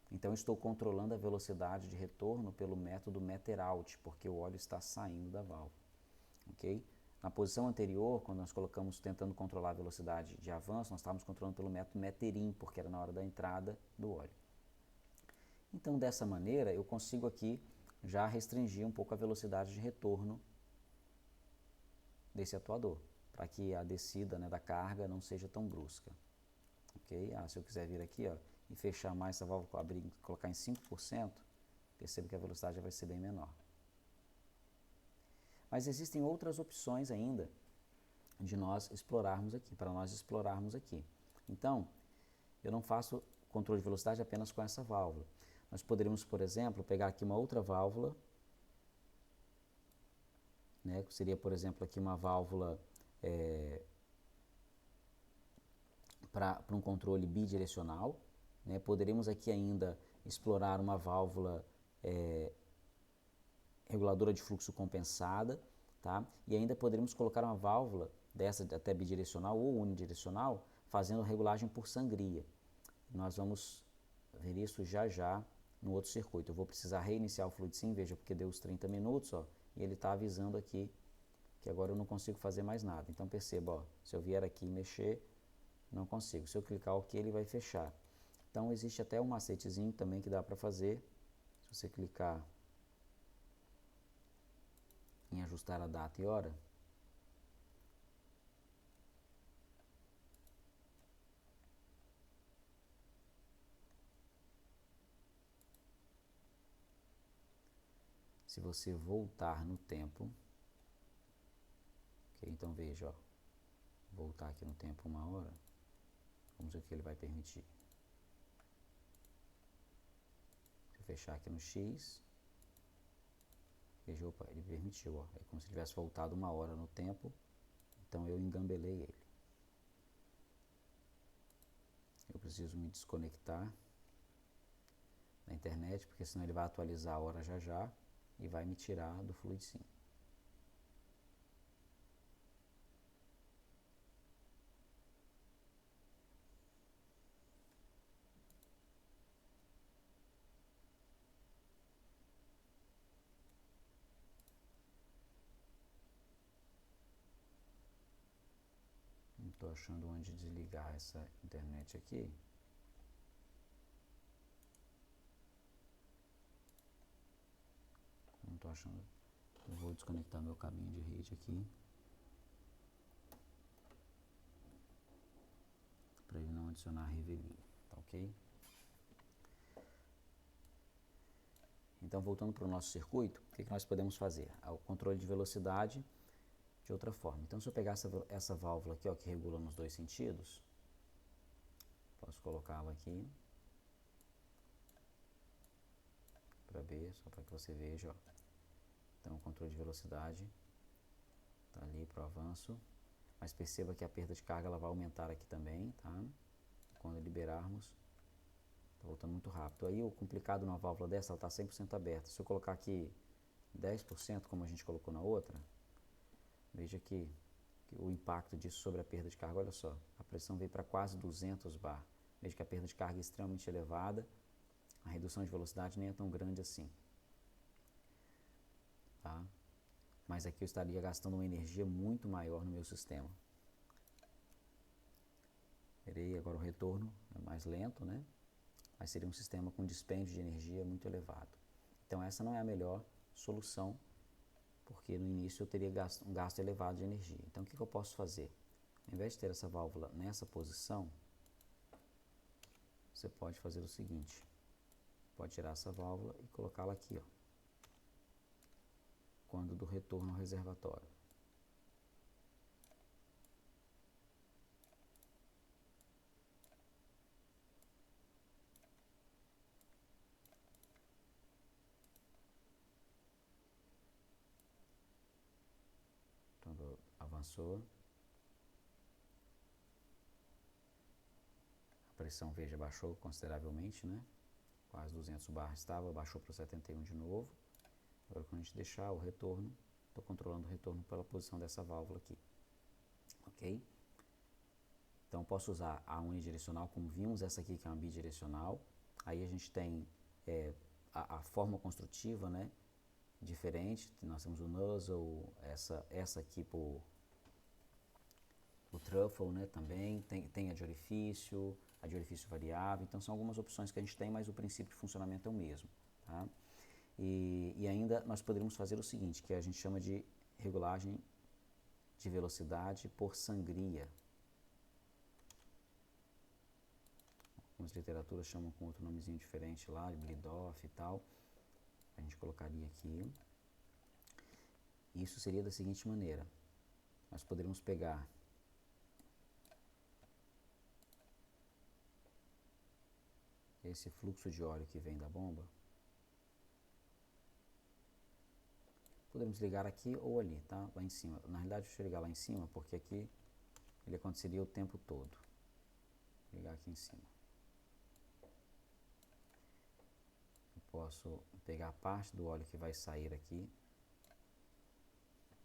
A: Então, estou controlando a velocidade de retorno pelo método meter out, porque o óleo está saindo da válvula. Ok? Na posição anterior, quando nós colocamos tentando controlar a velocidade de avanço, nós estávamos controlando pelo método meter in, porque era na hora da entrada do óleo. Então, dessa maneira, eu consigo aqui já restringir um pouco a velocidade de retorno desse atuador, para que a descida, né, da carga não seja tão brusca. Ok? Se eu quiser vir aqui, ó, e fechar mais essa válvula, abrir, colocar em 5%, perceba que a velocidade já vai ser bem menor. Mas existem outras opções ainda de nós explorarmos aqui, para nós explorarmos aqui. Então, eu não faço controle de velocidade apenas com essa válvula. Nós poderíamos, por exemplo, pegar aqui uma outra válvula, né, que seria, por exemplo, aqui uma válvula para um controle bidirecional. Né? Poderíamos aqui ainda explorar uma válvula reguladora de fluxo compensada, tá? E ainda poderíamos colocar uma válvula dessa até bidirecional ou unidirecional, fazendo regulagem por sangria. Nós vamos ver isso já já no outro circuito. Eu vou precisar reiniciar o FluidSim, veja, porque deu os 30 minutos, ó, e ele está avisando aqui que agora eu não consigo fazer mais nada. Então perceba, ó, se eu vier aqui e mexer, não consigo. Se eu clicar OK, ele vai fechar. Então existe até um macetezinho também que dá para fazer. Se você clicar em ajustar a data e hora, se você voltar no tempo, okay, então veja, ó, voltar aqui no tempo 1 hora, vamos ver o que ele vai permitir. Se eu fechar aqui no X, veja, opa, ele permitiu, ó, é como se tivesse voltado 1 hora no tempo, então eu engambelei ele. Eu preciso me desconectar da internet, porque senão ele vai atualizar a hora já já e vai me tirar do FluidSim. Não estou achando onde desligar essa internet aqui. tô achando. Eu vou desconectar meu cabinho de rede aqui. Para ele não adicionar a revelia, tá ok? Então, voltando para o nosso circuito, o que nós podemos fazer? O controle de velocidade de outra forma. Então, se eu pegar essa válvula aqui, ó, que regula nos dois sentidos, posso colocá-la aqui para ver, só para que você veja, ó. Então, o controle de velocidade está ali para o avanço, mas perceba que a perda de carga ela vai aumentar aqui também, tá? Quando liberarmos, está voltando muito rápido. Aí o complicado numa válvula dessa, ela está 100% aberta. Se eu colocar aqui 10%, como a gente colocou na outra, veja que o impacto disso sobre a perda de carga, olha só, a pressão veio para quase 200 bar. Veja que a perda de carga é extremamente elevada, a redução de velocidade nem é tão grande assim. Tá? Mas aqui eu estaria gastando uma energia muito maior no meu sistema. Verei agora o retorno é mais lento, né? Mas seria um sistema com dispêndio de energia muito elevado. Então essa não é a melhor solução, porque no início eu teria um gasto elevado de energia. Então o que eu posso fazer? Ao invés de ter essa válvula nessa posição, você pode fazer o seguinte, pode tirar essa válvula e colocá-la aqui, ó, quando do retorno ao reservatório. Então avançou. A pressão, veja, baixou consideravelmente, né? Quase 200 bar estava, baixou para 71 de novo. Agora quando a gente deixar o retorno, estou controlando o retorno pela posição dessa válvula aqui. Ok? Então posso usar a unidirecional, como vimos, essa aqui que é uma bidirecional. Aí a gente tem a forma construtiva, né, diferente. Nós temos o nozzle, essa aqui o truffle, né, também. Tem a de orifício variável. Então são algumas opções que a gente tem, mas o princípio de funcionamento é o mesmo. Tá? E ainda nós poderíamos fazer o seguinte, que a gente chama de regulagem de velocidade por sangria. Algumas literaturas chamam com outro nomezinho diferente lá, de Blidoff e tal. A gente colocaria aqui. Isso seria da seguinte maneira. Nós poderíamos pegar esse fluxo de óleo que vem da bomba. Podemos ligar aqui ou ali, tá? Lá em cima. Na realidade, deixa eu ligar lá em cima, porque aqui ele aconteceria o tempo todo. Vou ligar aqui em cima. Eu posso pegar a parte do óleo que vai sair aqui,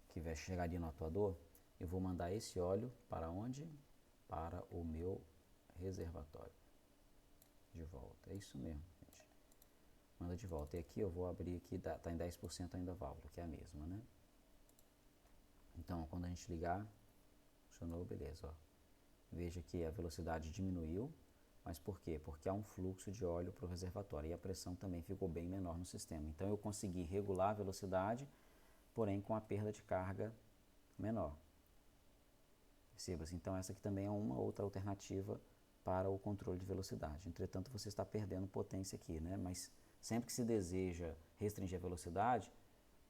A: que vai chegar ali no atuador, eu vou mandar esse óleo para onde? Para o meu reservatório. De volta. É isso mesmo, gente. Manda de volta. E aqui eu vou abrir aqui, tá em 10% ainda a válvula, que é a mesma, né? Então, quando a gente ligar, funcionou, beleza, ó. Veja que a velocidade diminuiu, mas por quê? Porque há um fluxo de óleo para o reservatório e a pressão também ficou bem menor no sistema. Então eu consegui regular a velocidade, porém com a perda de carga menor. Perceba-se, então essa aqui também é uma outra alternativa para o controle de velocidade. Entretanto, você está perdendo potência aqui, né? Mas sempre que se deseja restringir a velocidade,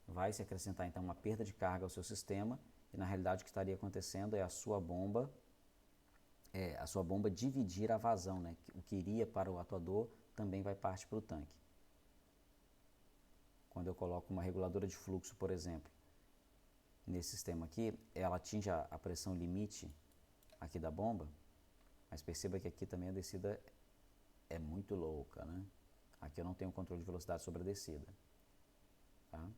A: vai se acrescentar então uma perda de carga ao seu sistema e na realidade o que estaria acontecendo é a sua bomba dividir a vazão, né? O que iria para o atuador também vai parte para o tanque. Quando eu coloco uma reguladora de fluxo, por exemplo, nesse sistema aqui, ela atinge a pressão limite aqui da bomba, mas perceba que aqui também a descida é muito louca, né? Aqui eu não tenho controle de velocidade sobre a descida. Tá?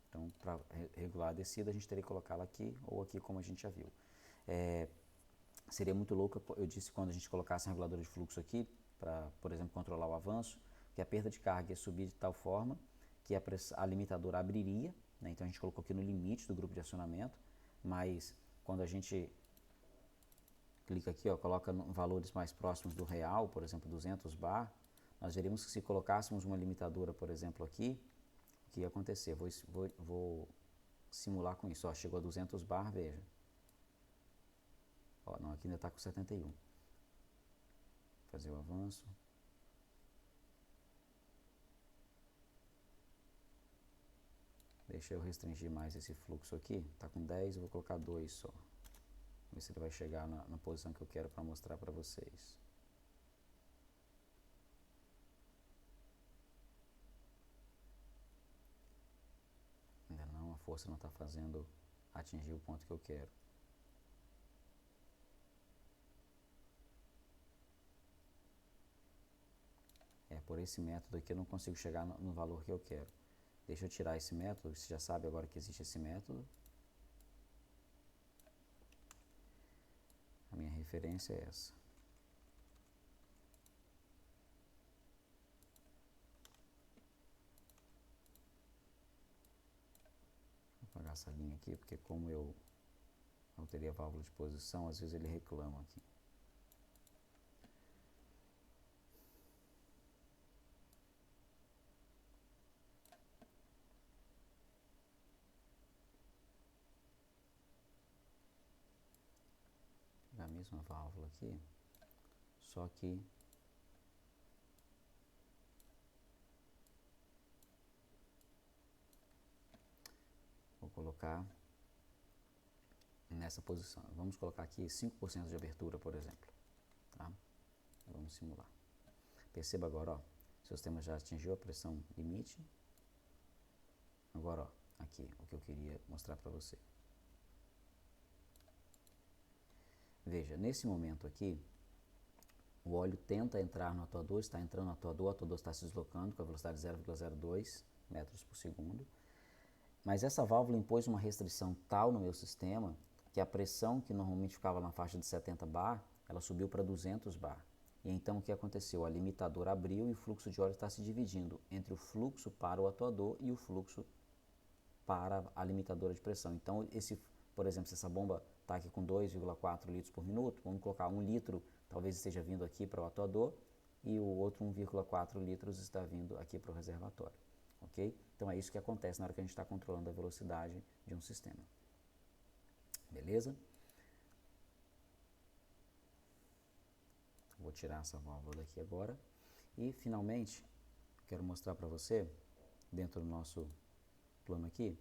A: Então, para regular a descida, a gente teria que colocá-la aqui ou aqui, como a gente já viu. Seria muito louca, eu disse, quando a gente colocasse um regulador de fluxo aqui, para, por exemplo, controlar o avanço, que a perda de carga ia subir de tal forma que a limitadora abriria, né? Então a gente colocou aqui no limite do grupo de acionamento, mas quando a gente clica aqui, ó, coloca valores mais próximos do real, por exemplo, 200 bar, nós veríamos que se colocássemos uma limitadora, por exemplo, aqui, o que ia acontecer. Vou simular com isso. Ó, chegou a 200 bar, veja. Ó, não, aqui ainda está com 71. Fazer o avanço. Deixa eu restringir mais esse fluxo aqui. Está com 10, eu vou colocar 2 só. Ver se ele vai chegar na posição que eu quero para mostrar para vocês. Ainda não, a força não está fazendo atingir o ponto que eu quero. Por esse método aqui eu não consigo chegar no valor que eu quero. Deixa eu tirar esse método, você já sabe agora que existe esse método. A minha referência é essa. Vou apagar essa linha aqui, porque como eu alterei a válvula de posição, às vezes ele reclama aqui. A mesma válvula aqui, só que vou colocar nessa posição. Vamos colocar aqui 5% de abertura, por exemplo. Tá? Vamos simular. Perceba agora, ó, o sistema já atingiu a pressão limite. Agora, ó, aqui, o que eu queria mostrar para você. Veja, nesse momento aqui, o óleo tenta entrar no atuador, está entrando no atuador, o atuador está se deslocando com a velocidade 0,02 metros por segundo. Mas essa válvula impôs uma restrição tal no meu sistema que a pressão que normalmente ficava na faixa de 70 bar, ela subiu para 200 bar. E então o que aconteceu? A limitadora abriu e o fluxo de óleo está se dividindo entre o fluxo para o atuador e o fluxo para a limitadora de pressão. Então, por exemplo, se essa bomba está aqui com 2,4 litros por minuto, vamos colocar 1 litro, talvez esteja vindo aqui para o atuador, e o outro 1,4 litros está vindo aqui para o reservatório. Ok? Então é isso que acontece na hora que a gente está controlando a velocidade de um sistema. Beleza? Vou tirar essa válvula daqui agora. E, finalmente, quero mostrar para você, dentro do nosso plano aqui,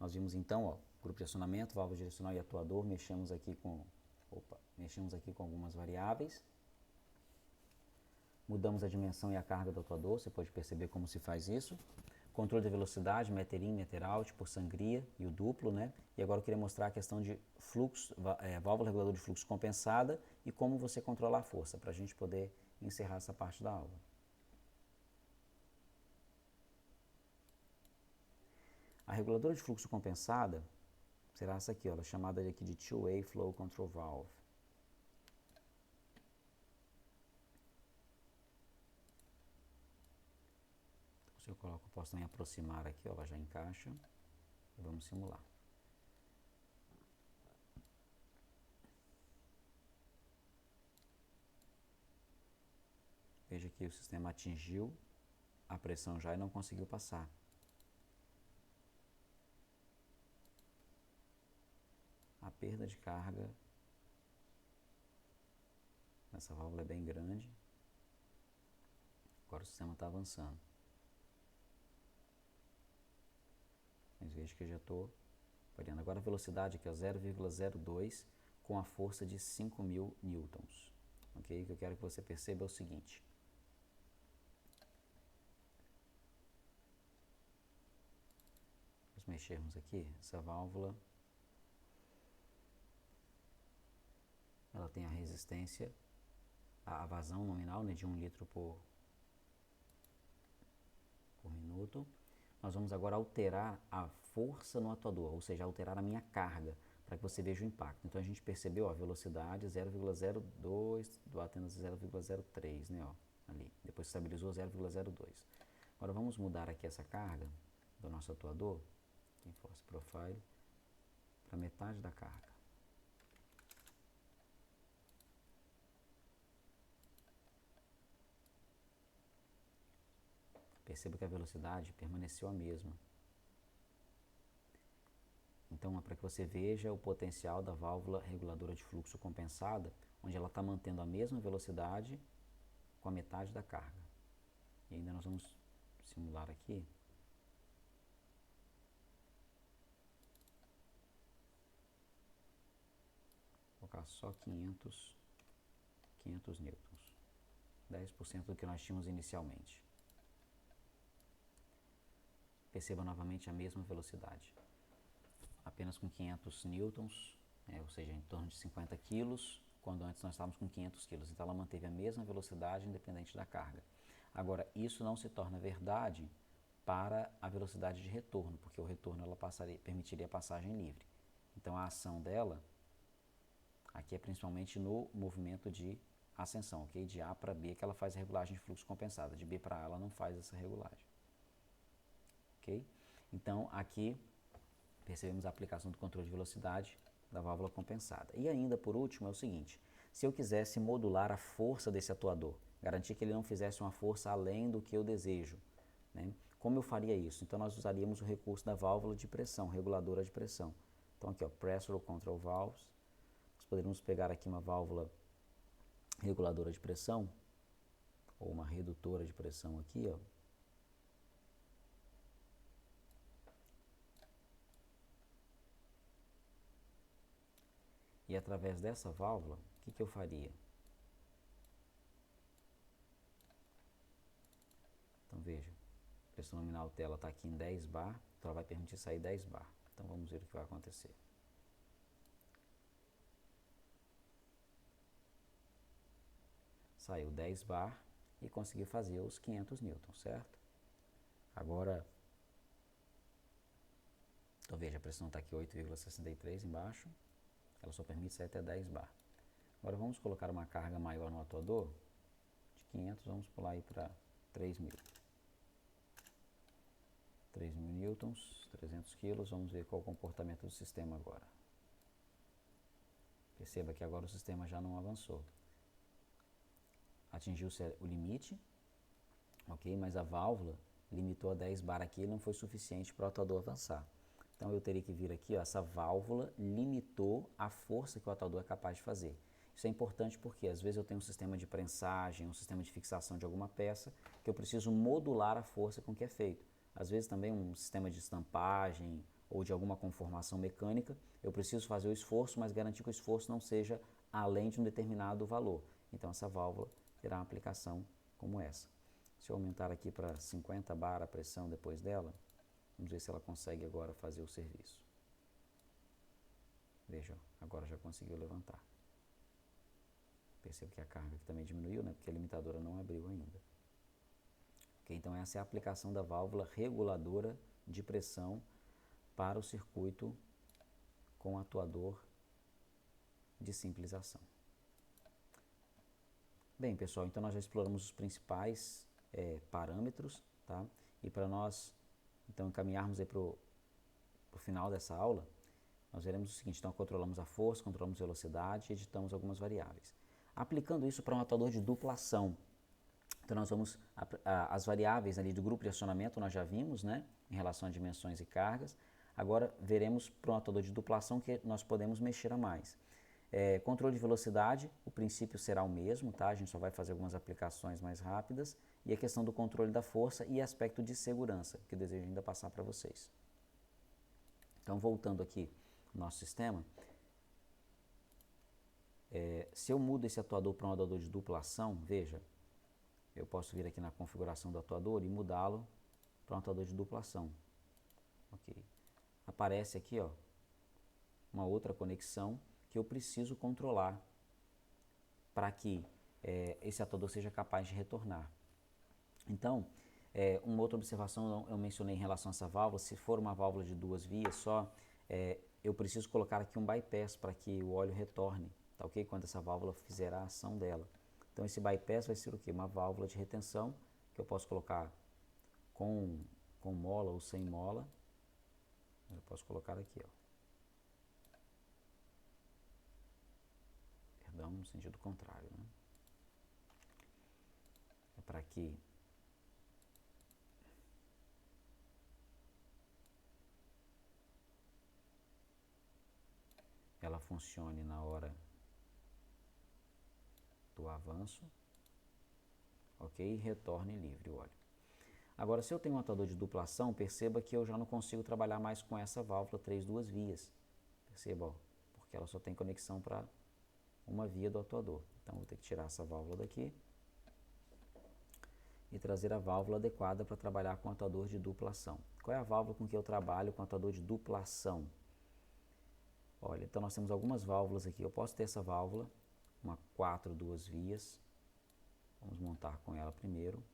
A: nós vimos então, ó, grupo de acionamento, válvula direcional e atuador, mexemos aqui com algumas variáveis. Mudamos a dimensão e a carga do atuador, você pode perceber como se faz isso. Controle da velocidade, meter in, meter out, por sangria e o duplo, né? E agora eu queria mostrar a questão de fluxo, válvula regulador de fluxo compensada e como você controlar a força, para a gente poder encerrar essa parte da aula. A reguladora de fluxo compensada será essa aqui, ó, ela é chamada aqui de Two-Way Flow Control Valve. Se eu coloco, eu posso também aproximar aqui, ó, ela já encaixa. E vamos simular. Veja que o sistema atingiu a pressão já e não conseguiu passar. A perda de carga nessa válvula é bem grande. Agora o sistema está avançando. Mas veja que eu já estou variando. Agora a velocidade aqui é 0,02 com a força de 5.000 newtons. Ok? O que eu quero que você perceba é o seguinte. Vamos mexermos aqui. Essa válvula, ela tem a resistência, a vazão nominal, né, de 1 litro por minuto. Nós vamos agora alterar a força no atuador, ou seja, alterar a minha carga, para que você veja o impacto. Então a gente percebeu, ó, a velocidade 0,02, batendo 0,03, né, ó, ali. Depois estabilizou 0,02. Agora vamos mudar aqui essa carga do nosso atuador, em Force Profile, para metade da carga. Perceba que a velocidade permaneceu a mesma. Então, é para que você veja o potencial da válvula reguladora de fluxo compensada, onde ela está mantendo a mesma velocidade com a metade da carga. E ainda nós vamos simular aqui. Vou colocar só 500 newtons. 10% do que nós tínhamos inicialmente. Perceba novamente a mesma velocidade. Apenas com 500 newtons, ou seja, em torno de 50 quilos, quando antes nós estávamos com 500 quilos. Então ela manteve a mesma velocidade independente da carga. Agora, isso não se torna verdade para a velocidade de retorno, porque o retorno ela permitiria a passagem livre. Então a ação dela aqui é principalmente no movimento de ascensão, ok? De A para B que ela faz a regulagem de fluxo compensada, de B para A ela não faz essa regulagem. Ok? Então aqui percebemos a aplicação do controle de velocidade da válvula compensada. E ainda por último é o seguinte, se eu quisesse modular a força desse atuador, garantir que ele não fizesse uma força além do que eu desejo, né? Como eu faria isso? Então nós usaríamos o recurso da válvula de pressão, reguladora de pressão. Então aqui, ó, Pressure Control Valves. Nós poderíamos pegar aqui uma válvula reguladora de pressão, ou uma redutora de pressão aqui, ó. E através dessa válvula, o que eu faria? Então veja, a pressão nominal dela está aqui em 10 bar, então ela vai permitir sair 10 bar. Então vamos ver o que vai acontecer. Saiu 10 bar e consegui fazer os 500 newtons, certo? Agora, então veja, a pressão está aqui 8,63 embaixo, ela só permite sair até 10 bar. Agora vamos colocar uma carga maior no atuador, de 500, vamos pular aí para 3.000. 3.000 newtons, 300 quilos, vamos ver qual é o comportamento do sistema agora. Perceba que agora o sistema já não avançou. Atingiu-se o limite, ok? Mas a válvula limitou a 10 bar aqui e não foi suficiente para o atuador avançar. Então eu teria que vir aqui, ó, essa válvula limitou a força que o atuador é capaz de fazer. Isso é importante porque às vezes eu tenho um sistema de prensagem, um sistema de fixação de alguma peça, que eu preciso modular a força com que é feito. Às vezes também um sistema de estampagem ou de alguma conformação mecânica, eu preciso fazer o esforço, mas garantir que o esforço não seja além de um determinado valor. Então essa válvula terá uma aplicação como essa. Se eu aumentar aqui para 50 bar a pressão depois dela, vamos ver se ela consegue agora fazer o serviço. Veja, agora já conseguiu levantar. Perceba que a carga aqui também diminuiu, né? Porque a limitadora não abriu ainda. Okay, então essa é a aplicação da válvula reguladora de pressão para o circuito com atuador de simples ação. Bem, pessoal, então nós já exploramos os principais parâmetros, tá? E para nós então encaminharmos para o final dessa aula, nós veremos o seguinte: então controlamos a força, controlamos a velocidade e editamos algumas variáveis. Aplicando isso para um atuador de dupla ação, então nós vamos, as variáveis ali do grupo de acionamento nós já vimos, né, em relação a dimensões e cargas. Agora veremos para um atuador de dupla ação que nós podemos mexer a mais. Controle de velocidade, o princípio será o mesmo, tá? A gente só vai fazer algumas aplicações mais rápidas. E a questão do controle da força e aspecto de segurança, que eu desejo ainda passar para vocês. Então, voltando aqui ao nosso sistema, se eu mudo esse atuador para um atuador de dupla ação, veja, eu posso vir aqui na configuração do atuador e mudá-lo para um atuador de dupla ação. Ok. Aparece aqui, ó, uma outra conexão que eu preciso controlar para que esse atuador seja capaz de retornar. Então, uma outra observação eu mencionei em relação a essa válvula: se for uma válvula de 2 vias só, eu preciso colocar aqui um bypass para que o óleo retorne, tá ok? Quando essa válvula fizer a ação dela. Então esse bypass vai ser o quê? Uma válvula de retenção, que eu posso colocar com mola ou sem mola. Eu posso colocar aqui, ó. Perdão, no sentido contrário, né? É para que funcione na hora do avanço, ok? E retorne livre o óleo. Agora, se eu tenho um atuador de duplação, perceba que eu já não consigo trabalhar mais com essa válvula 3 duas vias. Perceba, ó, porque ela só tem conexão para uma via do atuador. Então, vou ter que tirar essa válvula daqui e trazer a válvula adequada para trabalhar com o atuador de duplação. Qual é a válvula com que eu trabalho com o atuador de duplação? Olha, então nós temos algumas válvulas aqui. Eu posso ter essa válvula, uma 4 duas vias. Vamos montar com ela primeiro.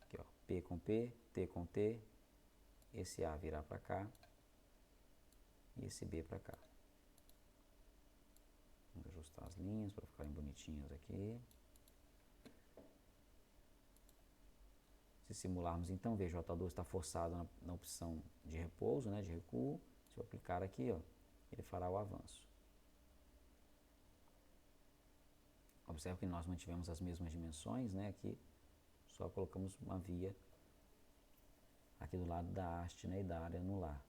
A: Aqui, ó, P com P, T com T. Esse A virar para cá e esse B para cá. Vamos ajustar as linhas para ficarem bonitinhas aqui. Se simularmos então, veja, o atuador está forçado na opção de repouso, né, de recuo. Se eu aplicar aqui, ó, ele fará o avanço. Observe que nós mantivemos as mesmas dimensões, né, aqui só colocamos uma via aqui do lado da haste, né, e da área anular.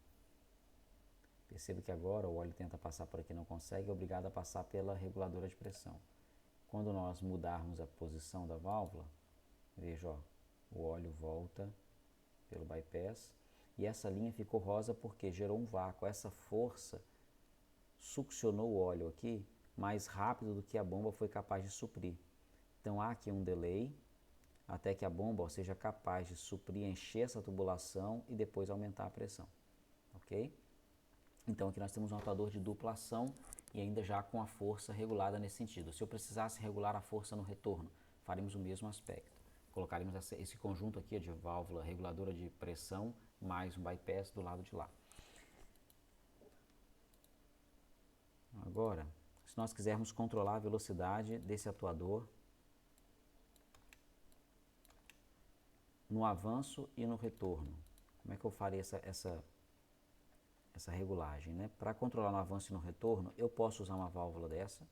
A: Perceba que agora o óleo tenta passar por aqui, não consegue, é obrigado a passar pela reguladora de pressão. Quando nós mudarmos a posição da válvula, veja, ó, o óleo volta pelo bypass e essa linha ficou rosa porque gerou um vácuo. Essa força succionou o óleo aqui mais rápido do que a bomba foi capaz de suprir. Então há aqui um delay até que a bomba seja capaz de suprir, encher essa tubulação e depois aumentar a pressão, ok? Então aqui nós temos um atuador de duplação e ainda já com a força regulada nesse sentido. Se eu precisasse regular a força no retorno, faremos o mesmo aspecto. Colocaremos esse conjunto aqui de válvula reguladora de pressão mais um bypass do lado de lá. Agora, se nós quisermos controlar a velocidade desse atuador no avanço e no retorno, como é que eu faria essa regulagem, né? Para controlar no avanço e no retorno, eu posso usar uma válvula dessa,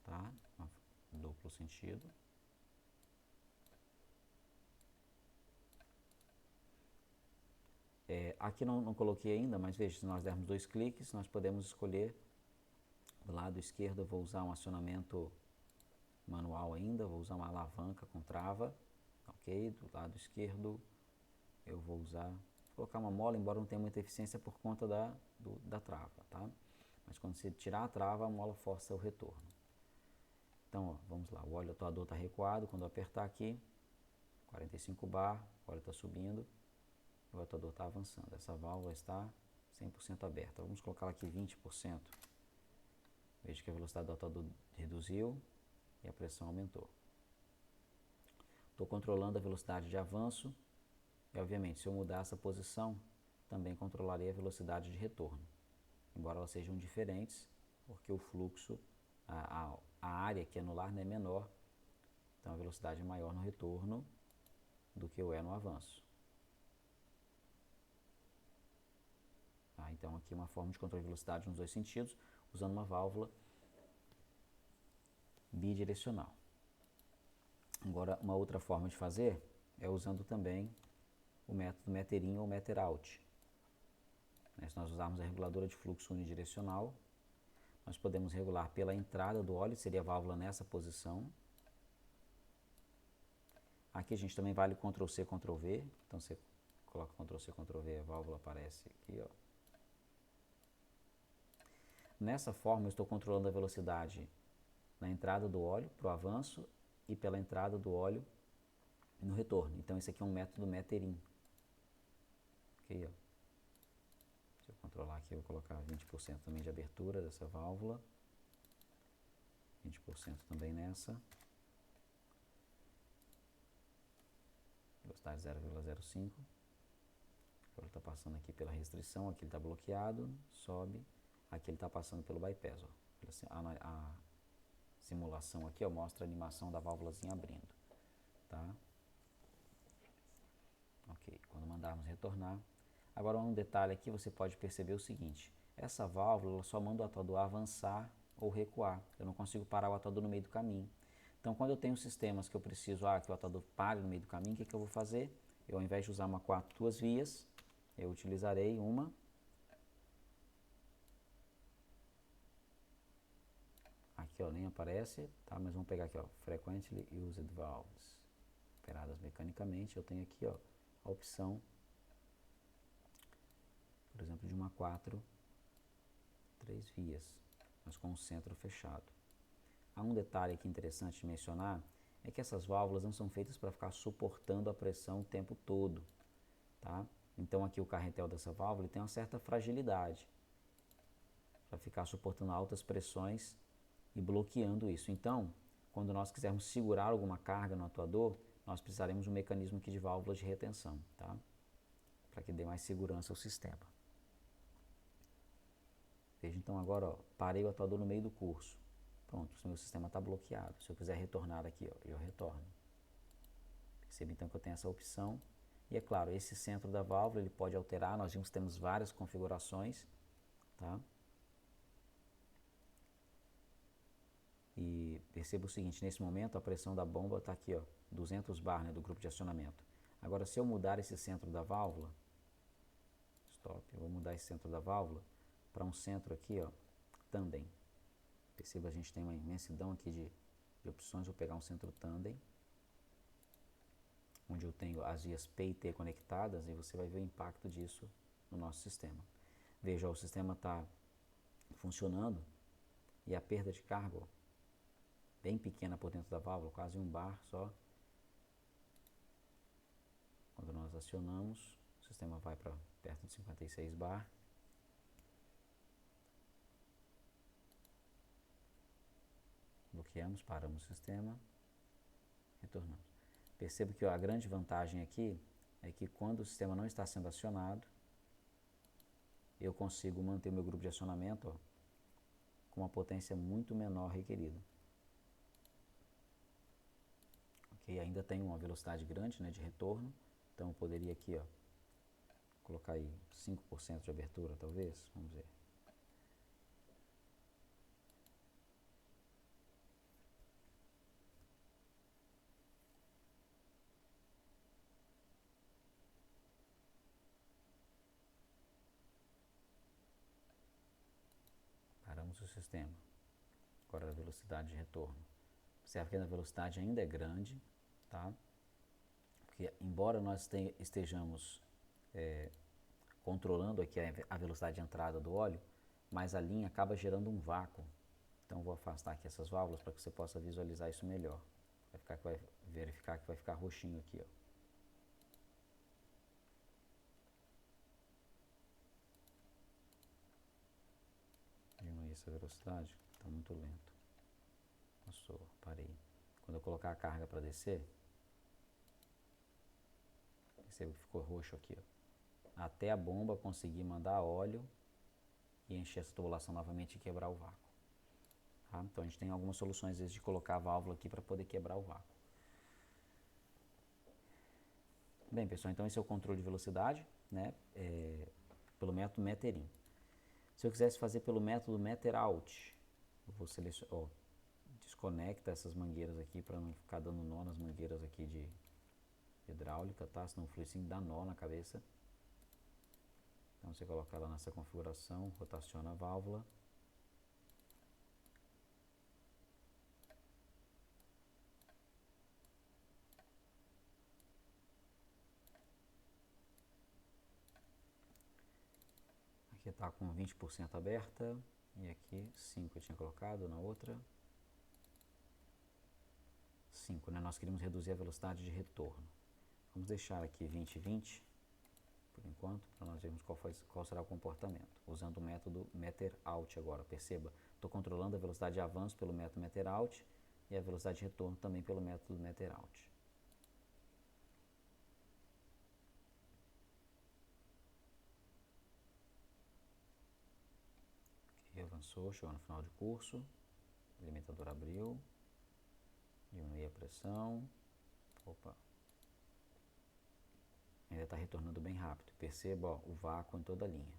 A: tá? Duplo sentido. Aqui não coloquei ainda, mas veja, se nós dermos 2 cliques, nós podemos escolher do lado esquerdo. Eu vou usar um acionamento manual ainda, vou usar uma alavanca com trava, ok? Do lado esquerdo eu vou colocar uma mola, embora não tenha muita eficiência por conta da trava, tá? Mas quando você tirar a trava, a mola força o retorno. Então, ó, vamos lá, o óleo atuador está recuado, quando eu apertar aqui, 45 bar, o óleo está subindo, o atuador está avançando. Essa válvula está 100% aberta. Vamos colocar aqui 20%. Veja que a velocidade do atuador reduziu e a pressão aumentou. Estou controlando a velocidade de avanço e, obviamente, se eu mudar essa posição, também controlarei a velocidade de retorno. Embora elas sejam diferentes, porque o fluxo, a área que é anular é menor, então a velocidade é maior no retorno do que o é no avanço. Então aqui uma forma de controle de velocidade nos dois sentidos, usando uma válvula bidirecional. Agora, uma outra forma de fazer é usando também o método meter in ou meter out. Se nós usarmos a reguladora de fluxo unidirecional, nós podemos regular pela entrada do óleo, seria a válvula nessa posição. Aqui a gente também vale Ctrl+C, Ctrl+V, então você coloca Ctrl+C, Ctrl+V, a válvula aparece aqui, ó. Nessa forma eu estou controlando a velocidade na entrada do óleo para o avanço e pela entrada do óleo no retorno. Então esse aqui é um método meter in. Ok, ó. Se eu controlar aqui, eu vou colocar 20% também de abertura dessa válvula. 20% também nessa. Velocidade 0,05. Agora está passando aqui pela restrição, aqui ele está bloqueado, sobe. Aqui ele está passando pelo bypass, ó. A simulação aqui, ó, mostra a animação da válvulazinha abrindo, tá? Ok, quando mandarmos retornar. Agora um detalhe aqui, você pode perceber o seguinte, essa válvula ela só manda o atuador avançar ou recuar, eu não consigo parar o atuador no meio do caminho. Então quando eu tenho sistemas que eu preciso que o atuador pare no meio do caminho, o que eu vou fazer? Eu, ao invés de usar uma 4 duas vias, eu utilizarei uma aqui, ó, nem aparece, tá? Mas vamos pegar aqui, ó, Frequently Used Valves, operadas mecanicamente. Eu tenho aqui, ó, a opção, por exemplo, de uma 4, 3 vias, mas com o centro fechado. Há um detalhe aqui interessante de mencionar, é que essas válvulas não são feitas para ficar suportando a pressão o tempo todo, tá? Então aqui o carretel dessa válvula tem uma certa fragilidade, para ficar suportando altas pressões e bloqueando isso. Então, quando nós quisermos segurar alguma carga no atuador, nós precisaremos de um mecanismo aqui de válvulas de retenção, tá? Para que dê mais segurança ao sistema. Veja então agora, ó, parei o atuador no meio do curso. Pronto, o meu sistema está bloqueado. Se eu quiser retornar aqui, ó, eu retorno. Perceba então que eu tenho essa opção. E é claro, esse centro da válvula ele pode alterar. Nós vimos que temos várias configurações, tá? E perceba o seguinte, nesse momento a pressão da bomba está aqui, ó, 200 bar, né, do grupo de acionamento. Agora, se eu mudar esse centro da válvula, stop, eu vou mudar esse centro da válvula para um centro aqui, ó, tandem. Perceba, a gente tem uma imensidão aqui de opções. Vou pegar um centro tandem, onde eu tenho as vias P e T conectadas, e você vai ver o impacto disso no nosso sistema. Veja, ó, o sistema está funcionando e a perda de carga, ó, bem pequena por dentro da válvula, quase 1 bar só. Quando nós acionamos, o sistema vai para perto de 56 bar. Bloqueamos, paramos o sistema, retornamos. Perceba que, ó, a grande vantagem aqui é que quando o sistema não está sendo acionado, eu consigo manter o meu grupo de acionamento, ó, com uma potência muito menor requerida. Ok, ainda tem uma velocidade grande, né, de retorno, então eu poderia aqui, ó, colocar aí 5% de abertura, talvez, vamos ver. Paramos o sistema. Agora a velocidade de retorno. Observe que a velocidade ainda é grande, tá? Porque embora nós estejamos controlando aqui a velocidade de entrada do óleo, mas a linha acaba gerando um vácuo. Então vou afastar aqui essas válvulas para que você possa visualizar isso melhor. Vai verificar que vai ficar roxinho aqui, ó. Diminuir essa velocidade, está muito lento. Passou, parei. Quando eu colocar a carga para descer, perceba que ficou roxo aqui, ó. Até a bomba conseguir mandar óleo e encher essa tubulação novamente e quebrar o vácuo. Tá? Então a gente tem algumas soluções, às vezes, de colocar a válvula aqui para poder quebrar o vácuo. Bem, pessoal, então esse é o controle de velocidade, né, pelo método Meter-In. Se eu quisesse fazer pelo método Meter-Out, eu vou selecionar, desconecta essas mangueiras aqui para não ficar dando nó nas mangueiras aqui de hidráulica, tá? Senão o fluido dá nó na cabeça. Então você coloca ela nessa configuração, rotaciona a válvula. Aqui está com 20% aberta e aqui 5 eu tinha colocado na outra. 5, né? Nós queríamos reduzir a velocidade de retorno. Vamos deixar aqui 20 e 20 por enquanto, para nós vermos qual será o comportamento. Usando o método Meter-Out agora. Perceba, estou controlando a velocidade de avanço pelo método Meter-Out e a velocidade de retorno também pelo método Meter-Out. Ok, avançou, chegou no final do curso. O limitador abriu. Diminui a pressão. Opa. Ainda está retornando bem rápido. Perceba, ó, o vácuo em toda a linha.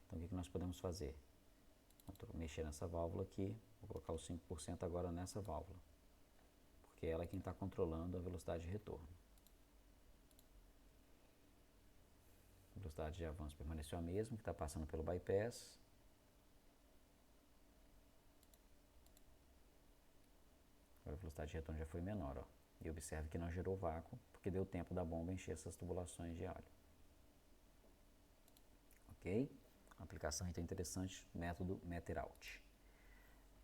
A: Então o que nós podemos fazer? Mexer nessa válvula aqui, vou colocar os 5% agora nessa válvula, porque ela é quem está controlando a velocidade de retorno. A velocidade de avanço permaneceu a mesma, que está passando pelo bypass. velocidade de retorno já foi menor, ó. E observe que não gerou vácuo, porque deu tempo da bomba encher essas tubulações de óleo. Ok? Uma aplicação então interessante, método Meter-Out.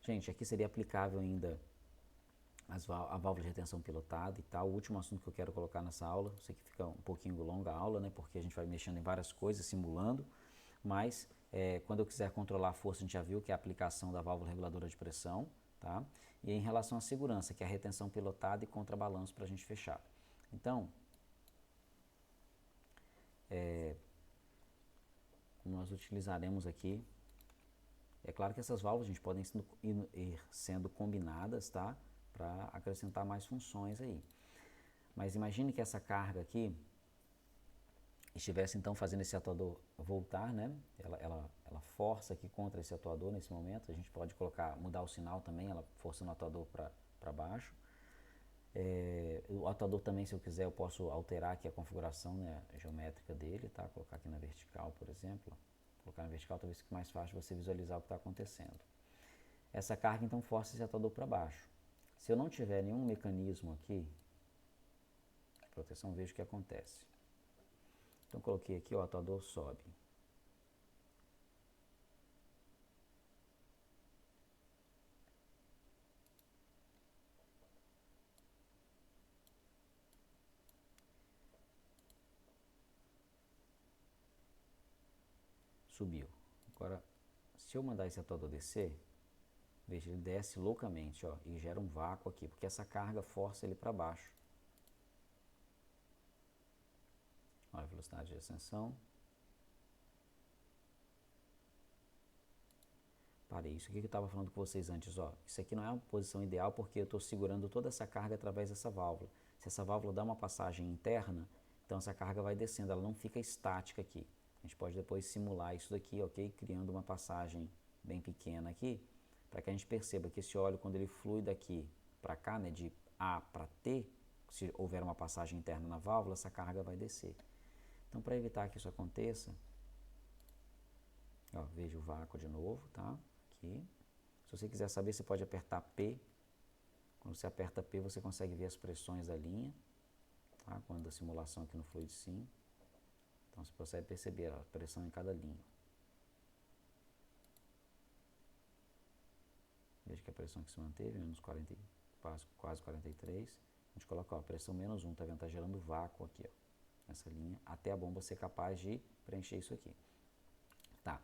A: Gente, aqui seria aplicável ainda a válvula de retenção pilotada e tal. O último assunto que eu quero colocar nessa aula, eu sei que fica um pouquinho longa a aula, né, porque a gente vai mexendo em várias coisas, simulando, mas quando eu quiser controlar a força, a gente já viu que é a aplicação da válvula reguladora de pressão, tá? E em relação à segurança, que é a retenção pilotada e contrabalanço para a gente fechar. Então, como nós utilizaremos aqui, é claro que essas válvulas, a gente, podem ir sendo combinadas, tá? Para acrescentar mais funções aí. Mas imagine que essa carga aqui estivesse então fazendo esse atuador voltar, né? Ela força aqui contra esse atuador nesse momento. A gente pode mudar o sinal também, ela forçando o atuador para baixo. O atuador também, se eu quiser, eu posso alterar aqui a configuração, né, geométrica dele, tá? Colocar aqui na vertical, por exemplo. Colocar na vertical talvez fique mais fácil você visualizar o que está acontecendo. Essa carga então força esse atuador para baixo. Se eu não tiver nenhum mecanismo aqui de proteção, veja o que acontece. Então coloquei aqui, o atuador sobe. Subiu. Agora, se eu mandar esse atuador descer, veja, ele desce loucamente, ó, e gera um vácuo aqui, porque essa carga força ele para baixo. Olha a velocidade de ascensão. Parei, isso aqui que eu estava falando com vocês antes, ó. Isso aqui não é uma posição ideal porque eu estou segurando toda essa carga através dessa válvula. Se essa válvula dá uma passagem interna, então essa carga vai descendo, ela não fica estática aqui. A gente pode depois simular isso daqui, ok? Criando uma passagem bem pequena aqui, para que a gente perceba que esse óleo, quando ele flui daqui para cá, né, de A para T, se houver uma passagem interna na válvula, essa carga vai descer. Então, para evitar que isso aconteça, ó, veja o vácuo de novo, tá? Aqui. Se você quiser saber, você pode apertar P. Quando você aperta P, você consegue ver as pressões da linha, tá? Quando a simulação aqui no Fluid Sim. Então você consegue perceber a pressão em cada linha. Veja que a pressão que se manteve, menos 40, quase 43. A gente coloca, ó, a pressão menos 1, tá vendo? Tá gerando vácuo aqui, ó, nessa linha, até a bomba ser capaz de preencher isso aqui. Tá,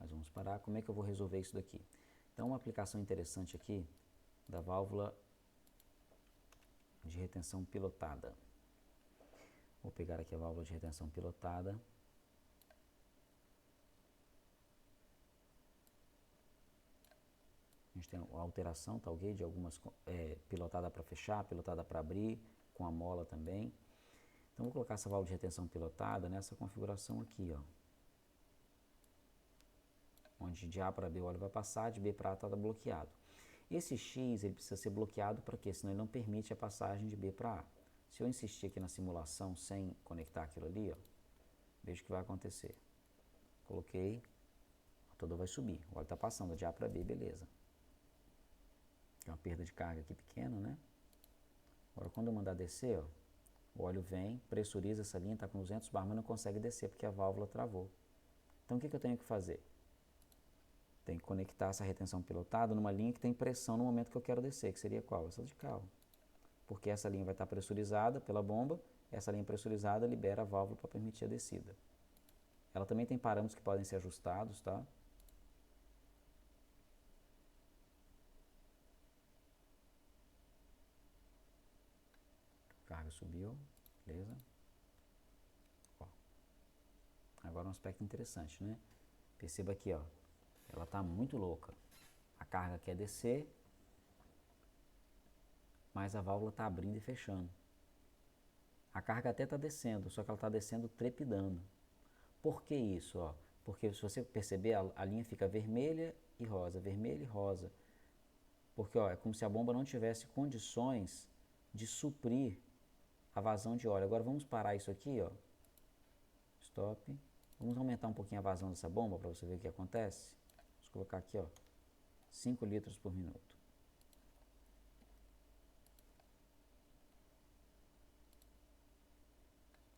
A: mas vamos parar. Como é que eu vou resolver isso daqui? Então, uma aplicação interessante aqui da válvula de retenção pilotada. Vou pegar aqui a válvula de retenção pilotada. A gente tem a alteração, tá ok? De algumas pilotada para fechar, pilotada para abrir, com a mola também. Então, vou colocar essa válvula de retenção pilotada nessa configuração aqui, ó. Onde de A para B o óleo vai passar, de B para A está bloqueado. Esse X ele precisa ser bloqueado para quê? Senão ele não permite a passagem de B para A. Se eu insistir aqui na simulação sem conectar aquilo ali, ó, veja o que vai acontecer. Coloquei, o atuador vai subir, o óleo está passando de A para B, beleza. Tem uma perda de carga aqui pequena, né? Agora quando eu mandar descer, ó, o óleo vem, pressuriza essa linha, está com 200 bar, mas não consegue descer porque a válvula travou. Então o que eu tenho que fazer? Tem que conectar essa retenção pilotada numa linha que tem pressão no momento que eu quero descer, que seria qual? Essa de cá. Porque essa linha vai estar pressurizada pela bomba, essa linha pressurizada libera a válvula para permitir a descida. Ela também tem parâmetros que podem ser ajustados, tá? Carga subiu, beleza? Ó. Agora um aspecto interessante, né? Perceba aqui, ó. Ela está muito louca. A carga quer descer, mas a válvula está abrindo e fechando. A carga até está descendo, só que ela está descendo trepidando. Por que isso? Ó? Porque se você perceber, a linha fica vermelha e rosa, vermelha e rosa. Porque ó, é como se a bomba não tivesse condições de suprir a vazão de óleo. Agora vamos parar isso aqui, ó. Stop. Vamos aumentar um pouquinho a vazão dessa bomba para você ver o que acontece. Vamos colocar aqui, ó, 5 litros por minuto.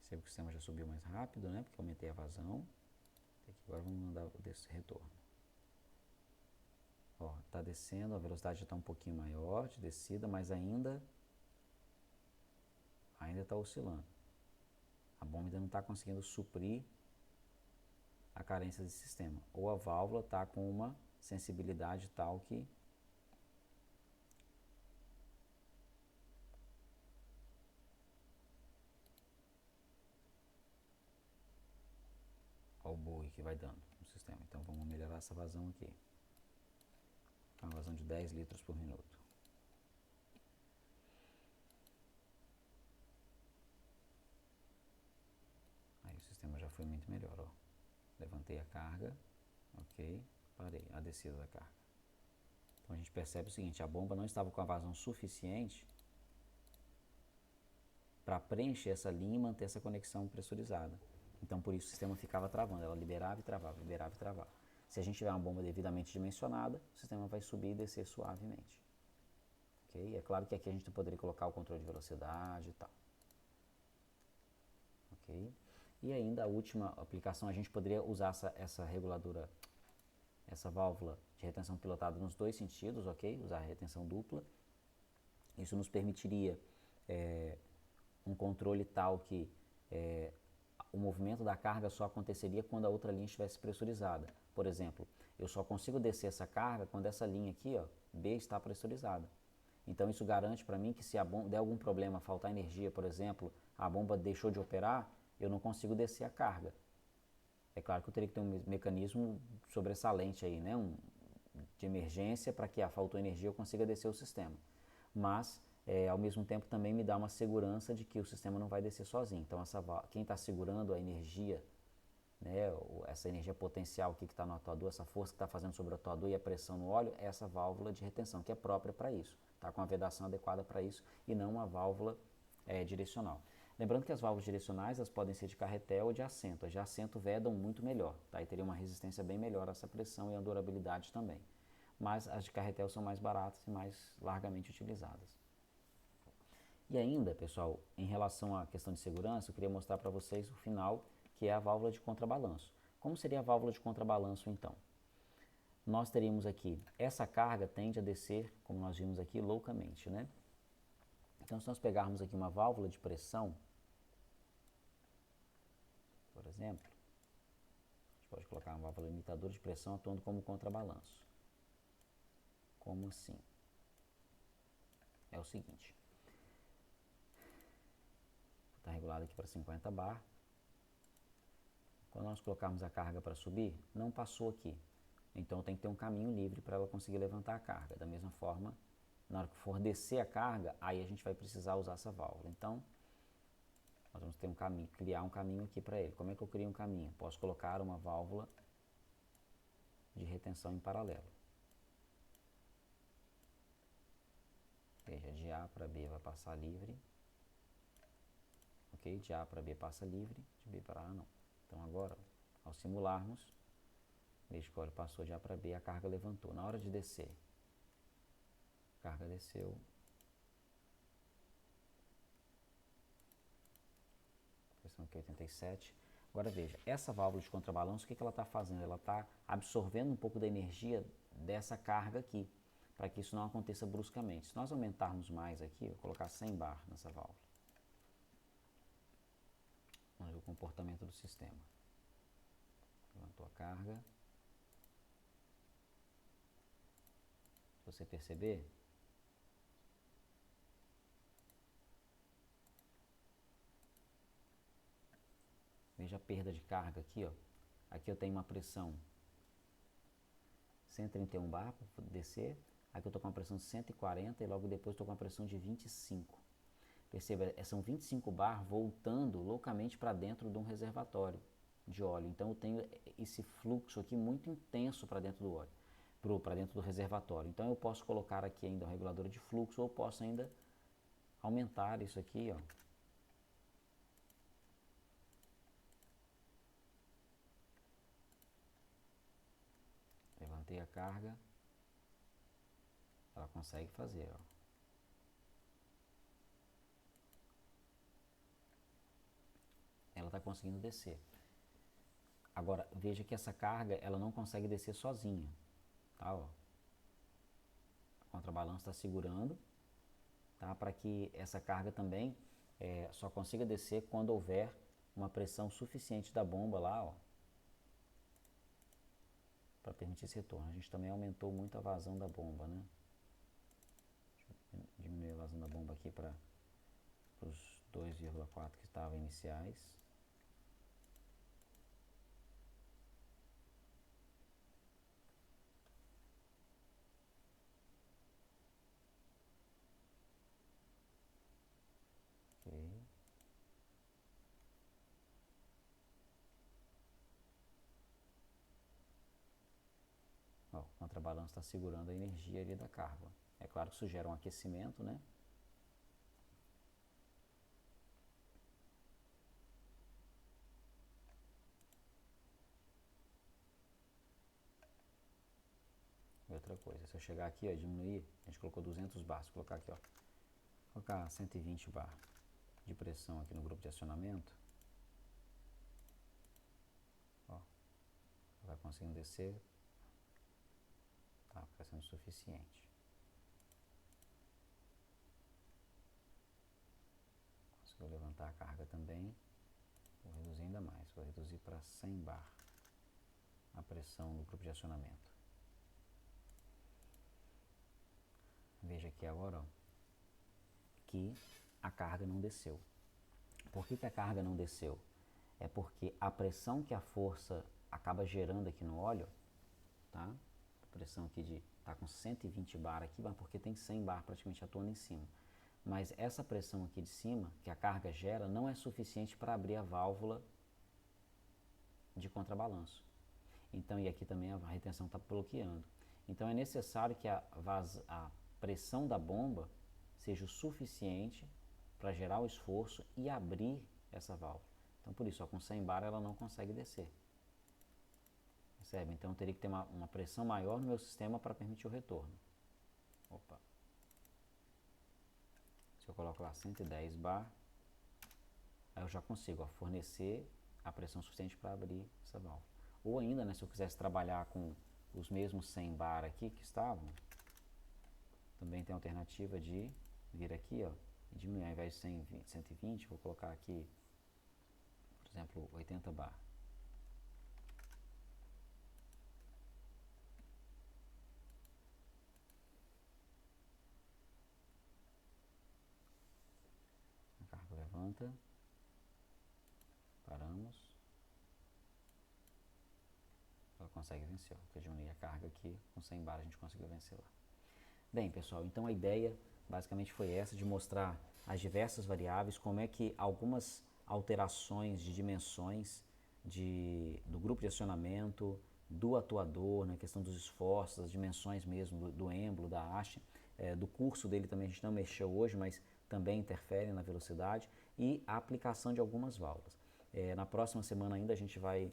A: Percebe que o sistema já subiu mais rápido, né? Porque eu aumentei a vazão. Aqui agora vamos mandar o retorno. Ó, tá descendo, a velocidade já está um pouquinho maior de descida, mas ainda está oscilando. A bomba ainda não está conseguindo suprir a carência desse sistema. Ou a válvula está com uma sensibilidade tal que o boi que vai dando no sistema. Então vamos melhorar essa vazão aqui. Uma vazão de 10 litros por minuto. Aí o sistema já foi muito melhor, ó. Levantei a carga, ok, parei a descida da carga. Então a gente percebe o seguinte, a bomba não estava com a vazão suficiente para preencher essa linha e manter essa conexão pressurizada. Então por isso o sistema ficava travando, ela liberava e travava, liberava e travava. Se a gente tiver uma bomba devidamente dimensionada, o sistema vai subir e descer suavemente. Okay? É claro que aqui a gente poderia colocar o controle de velocidade e tal. Okay? E ainda a última aplicação, a gente poderia usar essa reguladora, essa válvula de retenção pilotada nos dois sentidos, ok? Usar a retenção dupla. Isso nos permitiria um controle tal que o movimento da carga só aconteceria quando a outra linha estivesse pressurizada. Por exemplo, eu só consigo descer essa carga quando essa linha aqui, ó, B, está pressurizada. Então isso garante para mim que se der algum problema, faltar energia, por exemplo, a bomba deixou de operar, eu não consigo descer a carga. É claro que eu teria que ter um mecanismo sobressalente aí, né? De emergência para que faltou energia eu consiga descer o sistema. Mas, ao mesmo tempo, também me dá uma segurança de que o sistema não vai descer sozinho. Então, quem está segurando a energia, né, essa energia potencial aqui que está no atuador, essa força que está fazendo sobre o atuador e a pressão no óleo, é essa válvula de retenção, que é própria para isso. Está com a vedação adequada para isso e não uma válvula direcional. Lembrando que as válvulas direcionais elas podem ser de carretel ou de assento. As de assento vedam muito melhor, tá? E teria uma resistência bem melhor a essa pressão e a durabilidade também. Mas as de carretel são mais baratas e mais largamente utilizadas. E ainda, pessoal, em relação à questão de segurança, eu queria mostrar para vocês o final, que é a válvula de contrabalanço. Como seria a válvula de contrabalanço, então? Nós teríamos aqui, essa carga tende a descer, como nós vimos aqui, loucamente, né? Então, se nós pegarmos aqui uma válvula de pressão, por exemplo, a gente pode colocar uma válvula limitadora de pressão atuando como contrabalanço. Como assim? É o seguinte, está regulado aqui para 50 bar. Quando nós colocarmos a carga para subir, não passou aqui. Então tem que ter um caminho livre para ela conseguir levantar a carga. Da mesma forma, na hora que for descer a carga, aí a gente vai precisar usar essa válvula. Então, nós vamos ter um caminho, criar um caminho aqui para ele. Como é que eu crio um caminho? Posso colocar uma válvula de retenção em paralelo. Veja, de A para B vai passar livre. Ok? De A para B passa livre, de B para A não. Então agora, ao simularmos, veja que o óleo passou de A para B, a carga levantou. Na hora de descer, a carga desceu. Pressão aqui 87. Agora veja, essa válvula de contrabalanço, o que ela está fazendo? Ela está absorvendo um pouco da energia dessa carga aqui, para que isso não aconteça bruscamente. Se nós aumentarmos mais aqui, eu vou colocar 100 bar nessa válvula. Vamos ver o comportamento do sistema. Levantou a carga. Se você perceber, veja a perda de carga aqui, ó. Aqui eu tenho uma pressão 131 bar para descer. Aqui eu estou com uma pressão de 140 e logo depois estou com uma pressão de 25. Perceba, são 25 bar voltando loucamente para dentro de um reservatório de óleo. Então eu tenho esse fluxo aqui muito intenso para dentro do óleo, para dentro do reservatório. Então eu posso colocar aqui ainda um regulador de fluxo ou posso ainda aumentar isso aqui, ó. Levantei a carga, ela consegue fazer, ó. ela está conseguindo descer. Agora, veja que essa carga, ela não consegue descer sozinha, tá? Ó. A contrabalança está segurando, tá? Para que essa carga também só consiga descer quando houver uma pressão suficiente da bomba lá, ó, para permitir esse retorno. A gente também aumentou muito a vazão da bomba, né? Deixa eu diminuir a vazão da bomba aqui para os 2,4 que estavam iniciais. Ok. Ó, o contrabalanço está segurando a energia ali da carga. É claro que isso gera um aquecimento, né? E outra coisa, se eu chegar aqui, ó, diminuir, a gente colocou 200 bar, se colocar aqui, ó, colocar 120 bar de pressão aqui no grupo de acionamento, ó, vai conseguindo descer, tá, fica sendo suficiente. Conseguiu levantar a carga também, vou reduzir ainda mais, vou reduzir para 100 bar a pressão no grupo de acionamento. Veja aqui agora, ó, que a carga não desceu. Por que a carga não desceu? É porque a pressão que a força acaba gerando aqui no óleo, tá? A pressão aqui de tá com 120 bar aqui, mas porque tem 100 bar praticamente atuando em cima. Mas essa pressão aqui de cima, que a carga gera, não é suficiente para abrir a válvula de contrabalanço. Então, e aqui também a retenção está bloqueando. Então é necessário que a pressão da bomba seja o suficiente para gerar o esforço e abrir essa válvula. Então por isso, ó, com 100 bar ela não consegue descer. Percebe? Então eu teria que ter uma pressão maior no meu sistema para permitir o retorno. Opa. Se eu coloco lá 110 bar, aí eu já consigo, ó, fornecer a pressão suficiente para abrir essa válvula. Ou ainda, né, se eu quisesse trabalhar com os mesmos 100 bar aqui que estavam, também tem a alternativa de vir aqui, ó, e diminuir, ao invés de 120, vou colocar aqui, por exemplo, 80 bar. A carga levanta, paramos, ela consegue vencer, ó, porque diminuir a carga aqui, com 100 bar a gente conseguiu vencer lá. Bem, pessoal, então a ideia basicamente foi essa, de mostrar as diversas variáveis, como é que algumas alterações de dimensões do grupo de acionamento, do atuador, na questão dos esforços, as dimensões mesmo do êmbolo, da haste, do curso dele também a gente não mexeu hoje, mas também interferem na velocidade, e a aplicação de algumas válvulas. Na próxima semana ainda a gente vai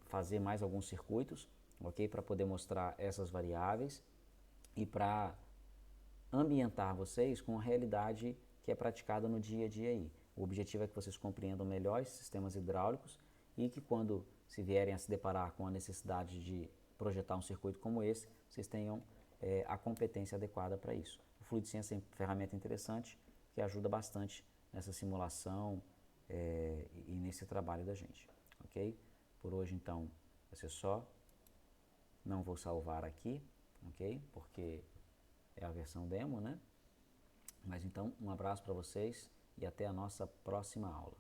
A: fazer mais alguns circuitos, ok, para poder mostrar essas variáveis e para ambientar vocês com a realidade que é praticada no dia a dia aí. O objetivo é que vocês compreendam melhor esses sistemas hidráulicos e que quando se vierem a se deparar com a necessidade de projetar um circuito como esse, vocês tenham a competência adequada para isso. O FluidCiência é uma ferramenta interessante que ajuda bastante nessa simulação e nesse trabalho da gente, ok? Por hoje então vai ser só. Não vou salvar aqui, ok? Porque é a versão demo, né? Mas então, um abraço para vocês e até a nossa próxima aula.